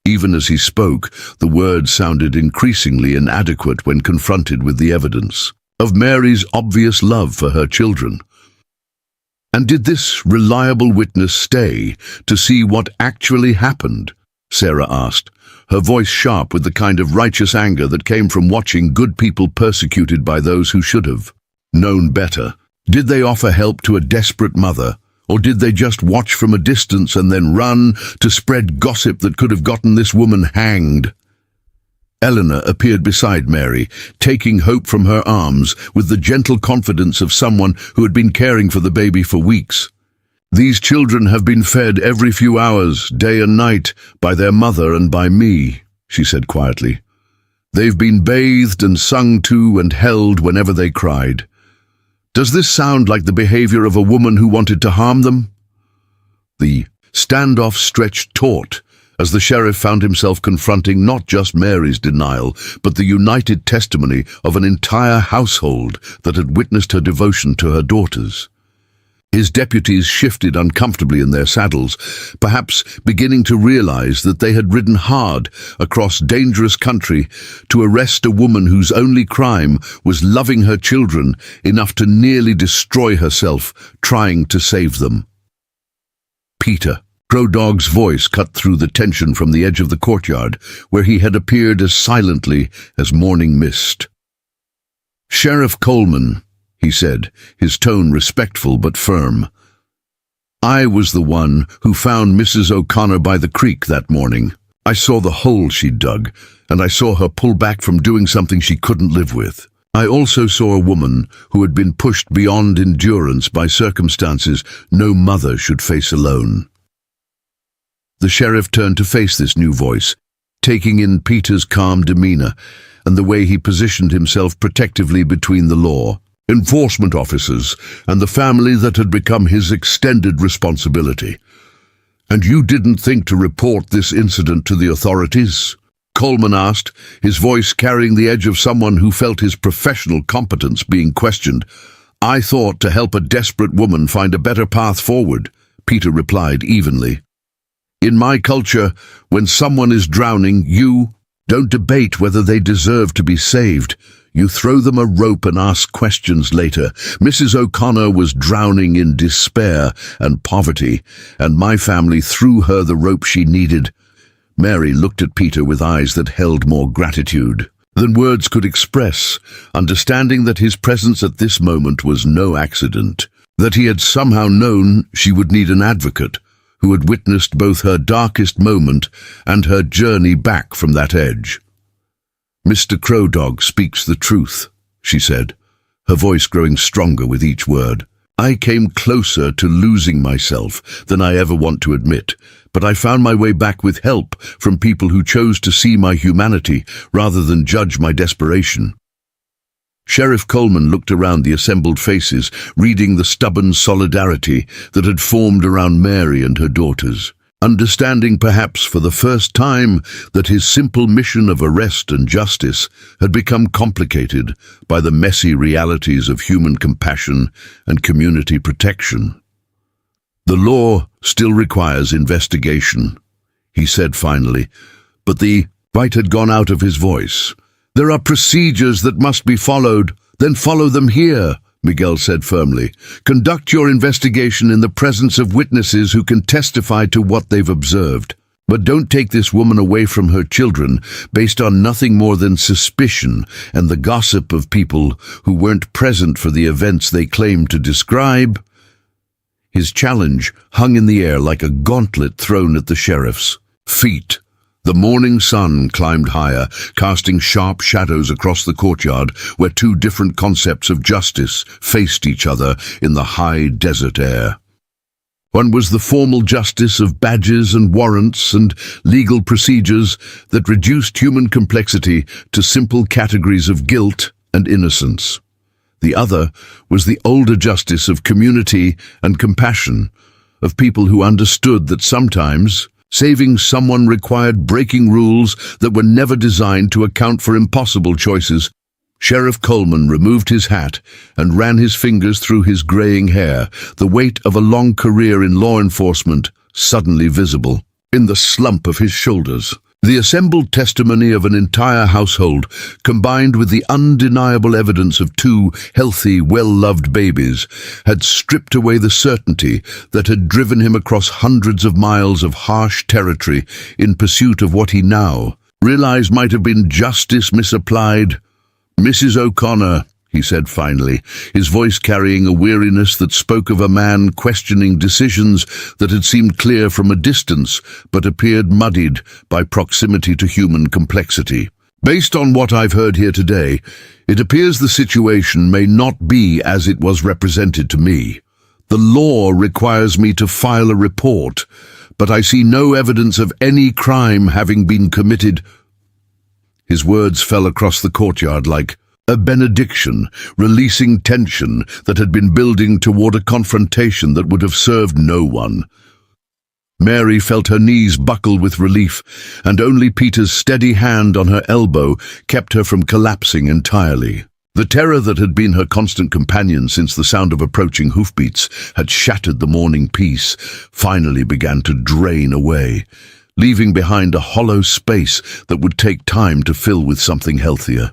Even as he spoke, the words sounded increasingly inadequate when confronted with the evidence of Mary's obvious love for her children. And did this reliable witness stay to see what actually happened? Sarah asked, her voice sharp with the kind of righteous anger that came from watching good people persecuted by those who should have known better. Did they offer help to a desperate mother? Or did they just watch from a distance and then run to spread gossip that could have gotten this woman hanged? Eleanor appeared beside Mary, taking Hope from her arms with the gentle confidence of someone who had been caring for the baby for weeks. "These children have been fed every few hours, day and night, by their mother and by me," she said quietly. "They've been bathed and sung to and held whenever they cried. Does this sound like the behavior of a woman who wanted to harm them?" The standoff stretched taut as the sheriff found himself confronting not just Mary's denial, but the united testimony of an entire household that had witnessed her devotion to her daughters. His deputies shifted uncomfortably in their saddles, perhaps beginning to realize that they had ridden hard across dangerous country to arrest a woman whose only crime was loving her children enough to nearly destroy herself trying to save them. Peter, Crow Dog's voice cut through the tension from the edge of the courtyard, where he had appeared as silently as morning mist. "Sheriff Coleman," he said, his tone respectful but firm. "I was the one who found Mrs. O'Connor by the creek that morning. I saw the hole she'd dug, and I saw her pull back from doing something she couldn't live with. I also saw a woman who had been pushed beyond endurance by circumstances no mother should face alone." The sheriff turned to face this new voice, taking in Peter's calm demeanor and the way he positioned himself protectively between the law enforcement officers and the family that had become his extended responsibility. "And you didn't think to report this incident to the authorities?" Coleman asked, his voice carrying the edge of someone who felt his professional competence being questioned. "I thought to help a desperate woman find a better path forward," Peter replied evenly. "In my culture, when someone is drowning, you don't debate whether they deserve to be saved. You throw them a rope and ask questions later. Mrs. O'Connor was drowning in despair and poverty, and my family threw her the rope she needed." Mary looked at Peter with eyes that held more gratitude than words could express, understanding that his presence at this moment was no accident, that he had somehow known she would need an advocate who had witnessed both her darkest moment and her journey back from that edge. "Mr. Crow Dog speaks the truth," she said, her voice growing stronger with each word. "I came closer to losing myself than I ever want to admit, but I found my way back with help from people who chose to see my humanity rather than judge my desperation." Sheriff Coleman looked around the assembled faces, reading the stubborn solidarity that had formed around Mary and her daughters, understanding perhaps for the first time that his simple mission of arrest and justice had become complicated by the messy realities of human compassion and community protection. "The law still requires investigation," he said finally, but the bite had gone out of his voice. "There are procedures that must be followed, then follow them here," Miguel said firmly. "Conduct your investigation in the presence of witnesses who can testify to what they've observed. But don't take this woman away from her children based on nothing more than suspicion and the gossip of people who weren't present for the events they claimed to describe." His challenge hung in the air like a gauntlet thrown at the sheriff's feet. The morning sun climbed higher, casting sharp shadows across the courtyard where two different concepts of justice faced each other in the high desert air. One was the formal justice of badges and warrants and legal procedures that reduced human complexity to simple categories of guilt and innocence. The other was the older justice of community and compassion, of people who understood that sometimes saving someone required breaking rules that were never designed to account for impossible choices. Sheriff Coleman removed his hat and ran his fingers through his graying hair, the weight of a long career in law enforcement suddenly visible in the slump of his shoulders. The assembled testimony of an entire household, combined with the undeniable evidence of two healthy, well-loved babies, had stripped away the certainty that had driven him across hundreds of miles of harsh territory in pursuit of what he now realized might have been justice misapplied. "Mrs. O'Connor," he said finally, his voice carrying a weariness that spoke of a man questioning decisions that had seemed clear from a distance but appeared muddied by proximity to human complexity. "Based on what I've heard here today, it appears the situation may not be as it was represented to me. The law requires me to file a report, but I see no evidence of any crime having been committed." His words fell across the courtyard like a benediction, releasing tension that had been building toward a confrontation that would have served no one. Mary felt her knees buckle with relief, and only Peter's steady hand on her elbow kept her from collapsing entirely. The terror that had been her constant companion since the sound of approaching hoofbeats had shattered the morning peace finally began to drain away, leaving behind a hollow space that would take time to fill with something healthier.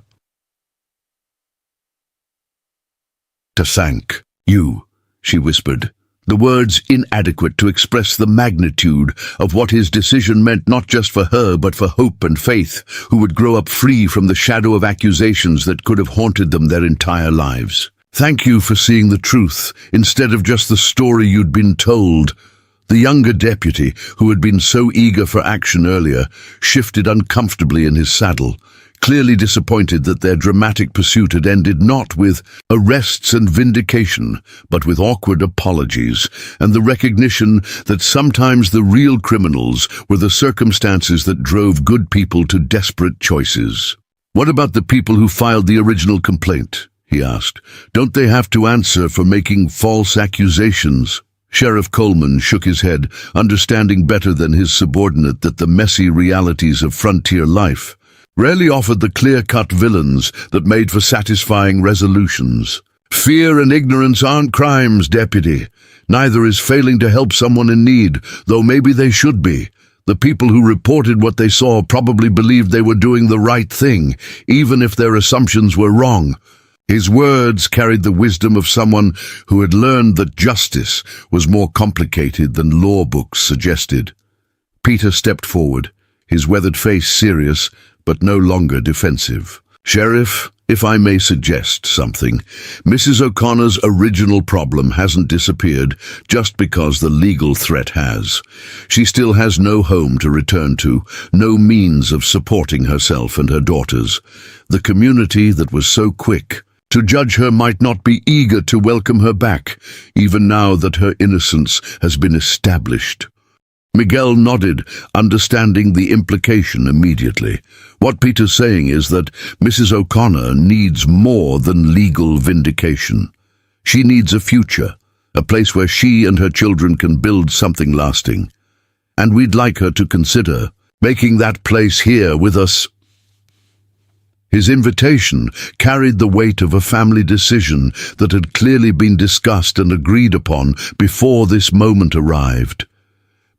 "To thank you," she whispered, the words inadequate to express the magnitude of what his decision meant not just for her but for Hope and Faith, who would grow up free from the shadow of accusations that could have haunted them their entire lives. "Thank you for seeing the truth instead of just the story you'd been told." The younger deputy, who had been so eager for action earlier, shifted uncomfortably in his saddle, clearly disappointed that their dramatic pursuit had ended not with arrests and vindication, but with awkward apologies and the recognition that sometimes the real criminals were the circumstances that drove good people to desperate choices. "What about the people who filed the original complaint?" he asked. "Don't they have to answer for making false accusations?" Sheriff Coleman shook his head, understanding better than his subordinate that the messy realities of frontier life rarely offered the clear-cut villains that made for satisfying resolutions. "Fear and ignorance aren't crimes, deputy. Neither is failing to help someone in need, though maybe they should be. The people who reported what they saw probably believed they were doing the right thing, even if their assumptions were wrong." His words carried the wisdom of someone who had learned that justice was more complicated than law books suggested. Peter stepped forward, his weathered face serious but no longer defensive. "Sheriff, if I may suggest something, Mrs. O'Connor's original problem hasn't disappeared just because the legal threat has. She still has no home to return to, no means of supporting herself and her daughters. The community that was so quick to judge her might not be eager to welcome her back, even now that her innocence has been established." Miguel nodded, understanding the implication immediately. What Peter's saying is that Mrs. O'Connor needs more than legal vindication. She needs a future, a place where she and her children can build something lasting. And we'd like her to consider making that place here with us. His invitation carried the weight of a family decision that had clearly been discussed and agreed upon before this moment arrived.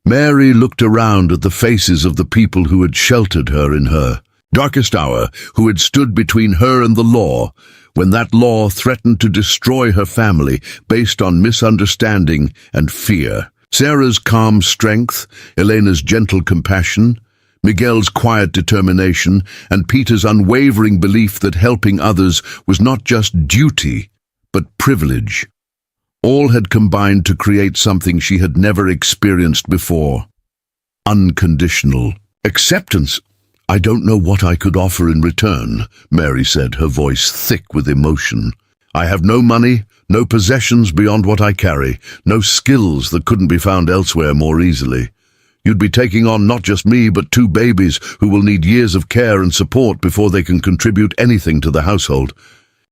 Mary looked around at the faces of the people who had sheltered her in her darkest hour, who had stood between her and the law, when that law threatened to destroy her family based on misunderstanding and fear. Sarah's calm strength, Helena's gentle compassion, Miguel's quiet determination, and Peter's unwavering belief that helping others was not just duty, but privilege. All had combined to create something she had never experienced before. Unconditional acceptance. "I don't know what I could offer in return," Mary said, her voice thick with emotion. "I have no money, no possessions beyond what I carry, no skills that couldn't be found elsewhere more easily. You'd be taking on not just me, but 2 babies who will need years of care and support before they can contribute anything to the household."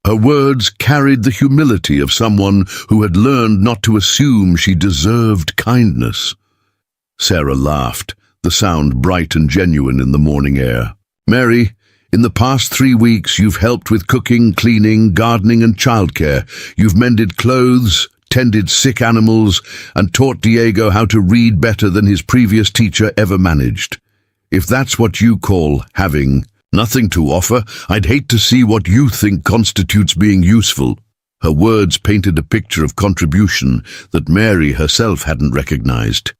Her words carried the humility of someone who had learned not to assume she deserved kindness. Sarah laughed, the sound bright and genuine in the morning air. "Mary, in the past 3 weeks you've helped with cooking, cleaning, gardening and childcare. You've mended clothes, tended sick animals, and taught Diego how to read better than his previous teacher ever managed. If that's what you call having nothing to offer, I'd hate to see what you think constitutes being useful." Her words painted a picture of contribution that Mary herself hadn't recognized.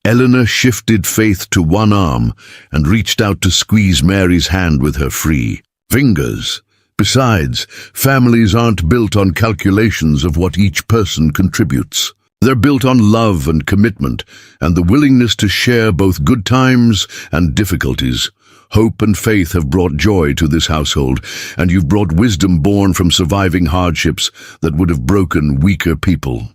Helena shifted Faith to one arm and reached out to squeeze Mary's hand with her free fingers. Besides, families aren't built on calculations of what each person contributes. They're built on love and commitment, and the willingness to share both good times and difficulties. Hope and faith have brought joy to this household, and you've brought wisdom born from surviving hardships that would have broken weaker people.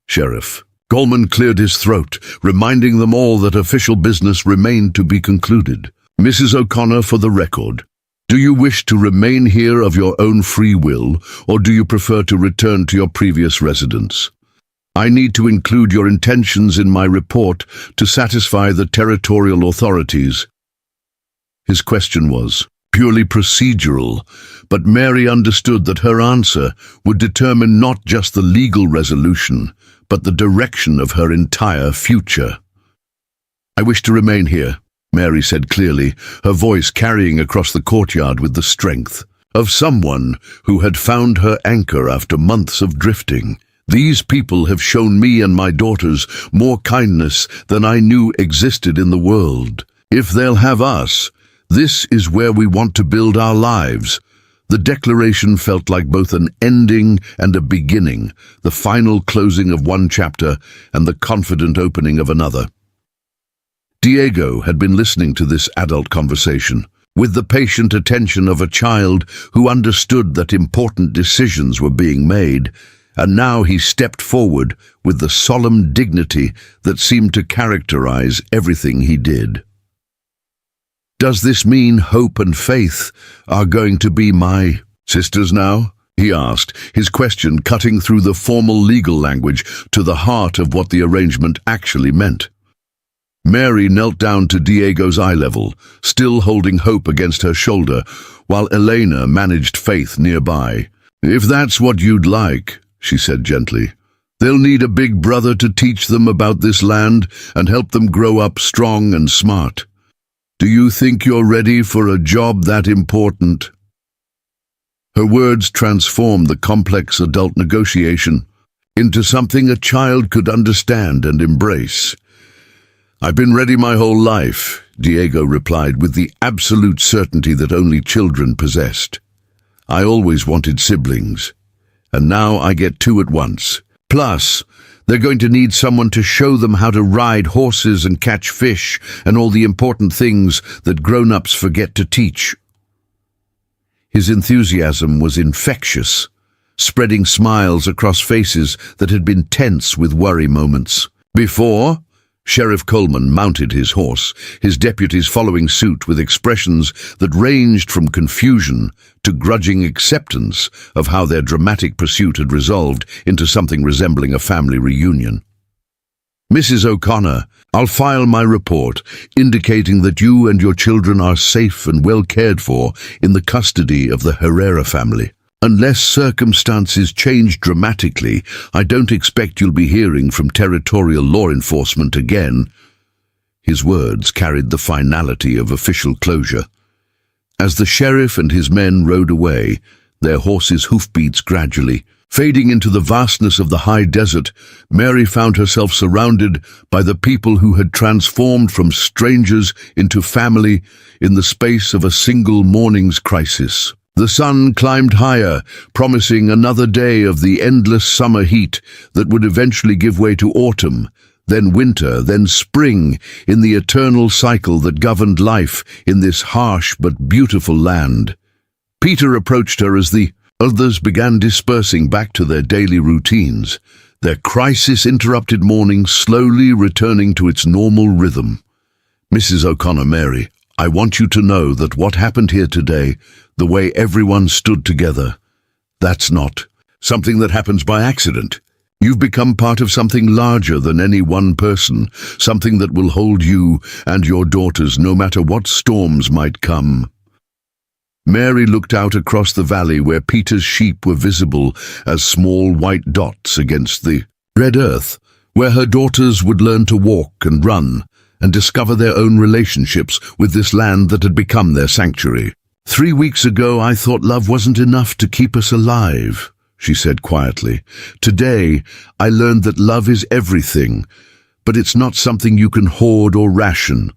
Sheriff Coleman cleared his throat, reminding them all that official business remained to be concluded. "Mrs. O'Connor, for the record, do you wish to remain here of your own free will, or do you prefer to return to your previous residence? I need to include your intentions in my report to satisfy the territorial authorities." His question was purely procedural, but Mary understood that her answer would determine not just the legal resolution, but the direction of her entire future. "I wish to remain here," Mary said clearly, her voice carrying across the courtyard with the strength of someone who had found her anchor after months of drifting. "These people have shown me and my daughters more kindness than I knew existed in the world. If they'll have us, this is where we want to build our lives." The declaration felt like both an ending and a beginning, the final closing of one chapter and the confident opening of another. Diego had been listening to this adult conversation with the patient attention of a child who understood that important decisions were being made, and now he stepped forward with the solemn dignity that seemed to characterize everything he did. "Does this mean hope and faith are going to be my sisters now?" he asked, his question cutting through the formal legal language to the heart of what the arrangement actually meant. Mary knelt down to Diego's eye level, still holding Hope against her shoulder, while Helena managed Faith nearby. "If that's what you'd like," she said gently, "they'll need a big brother to teach them about this land and help them grow up strong and smart. Do you think you're ready for a job that important?" Her words transformed the complex adult negotiation into something a child could understand and embrace. "I've been ready my whole life," Diego replied with the absolute certainty that only children possessed. "I always wanted siblings, and now I get 2 at once. Plus, they're going to need someone to show them how to ride horses and catch fish and all the important things that grown-ups forget to teach." His enthusiasm was infectious, spreading smiles across faces that had been tense with worry moments. Before, Sheriff Coleman mounted his horse, his deputies following suit with expressions that ranged from confusion to grudging acceptance of how their dramatic pursuit had resolved into something resembling a family reunion. "Mrs. O'Connor, I'll file my report indicating that you and your children are safe and well cared for in the custody of the Herrera family. Unless circumstances change dramatically, I don't expect you'll be hearing from territorial law enforcement again." His words carried the finality of official closure. As the sheriff and his men rode away, their horses' hoofbeats gradually Fading into the vastness of the high desert, Mary found herself surrounded by the people who had transformed from strangers into family in the space of a single morning's crisis. The sun climbed higher, promising another day of the endless summer heat that would eventually give way to autumn, then winter, then spring, in the eternal cycle that governed life in this harsh but beautiful land. Peter approached her as the others began dispersing back to their daily routines, their crisis-interrupted morning slowly returning to its normal rhythm. "Mrs. O'Connor, Mary, I want you to know that what happened here today, the way everyone stood together, that's not something that happens by accident. You've become part of something larger than any one person, something that will hold you and your daughters no matter what storms might come." Mary looked out across the valley where Peter's sheep were visible as small white dots against the red earth, where her daughters would learn to walk and run and discover their own relationships with this land that had become their sanctuary. "3 weeks ago, I thought love wasn't enough to keep us alive," she said quietly. "Today, I learned that love is everything, but it's not something you can hoard or ration.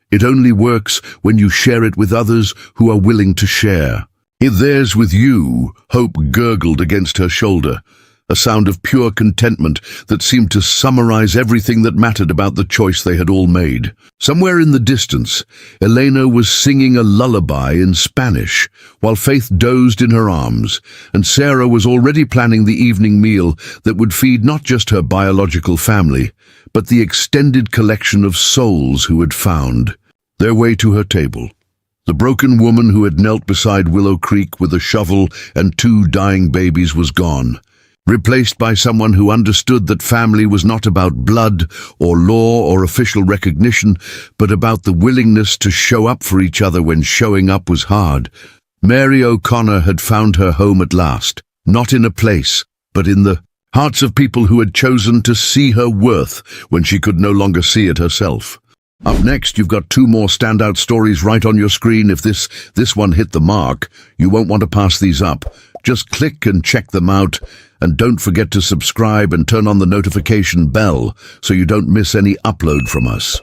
It only works when you share it with others who are willing to share." "Theirs with you," Hope gurgled against her shoulder, a sound of pure contentment that seemed to summarize everything that mattered about the choice they had all made. Somewhere in the distance, Helena was singing a lullaby in Spanish, while Faith dozed in her arms, and Sarah was already planning the evening meal that would feed not just her biological family, but the extended collection of souls who had found their way to her table. The broken woman who had knelt beside Willow Creek with a shovel and 2 dying babies was gone, replaced by someone who understood that family was not about blood or law or official recognition, but about the willingness to show up for each other when showing up was hard. Mary O'Connor had found her home at last, not in a place, but in the hearts of people who had chosen to see her worth when she could no longer see it herself. Up next, you've got 2 more standout stories right on your screen. If this one hit the mark, you won't want to pass these up. Just click and check them out, and don't forget to subscribe and turn on the notification bell so you don't miss any upload from us.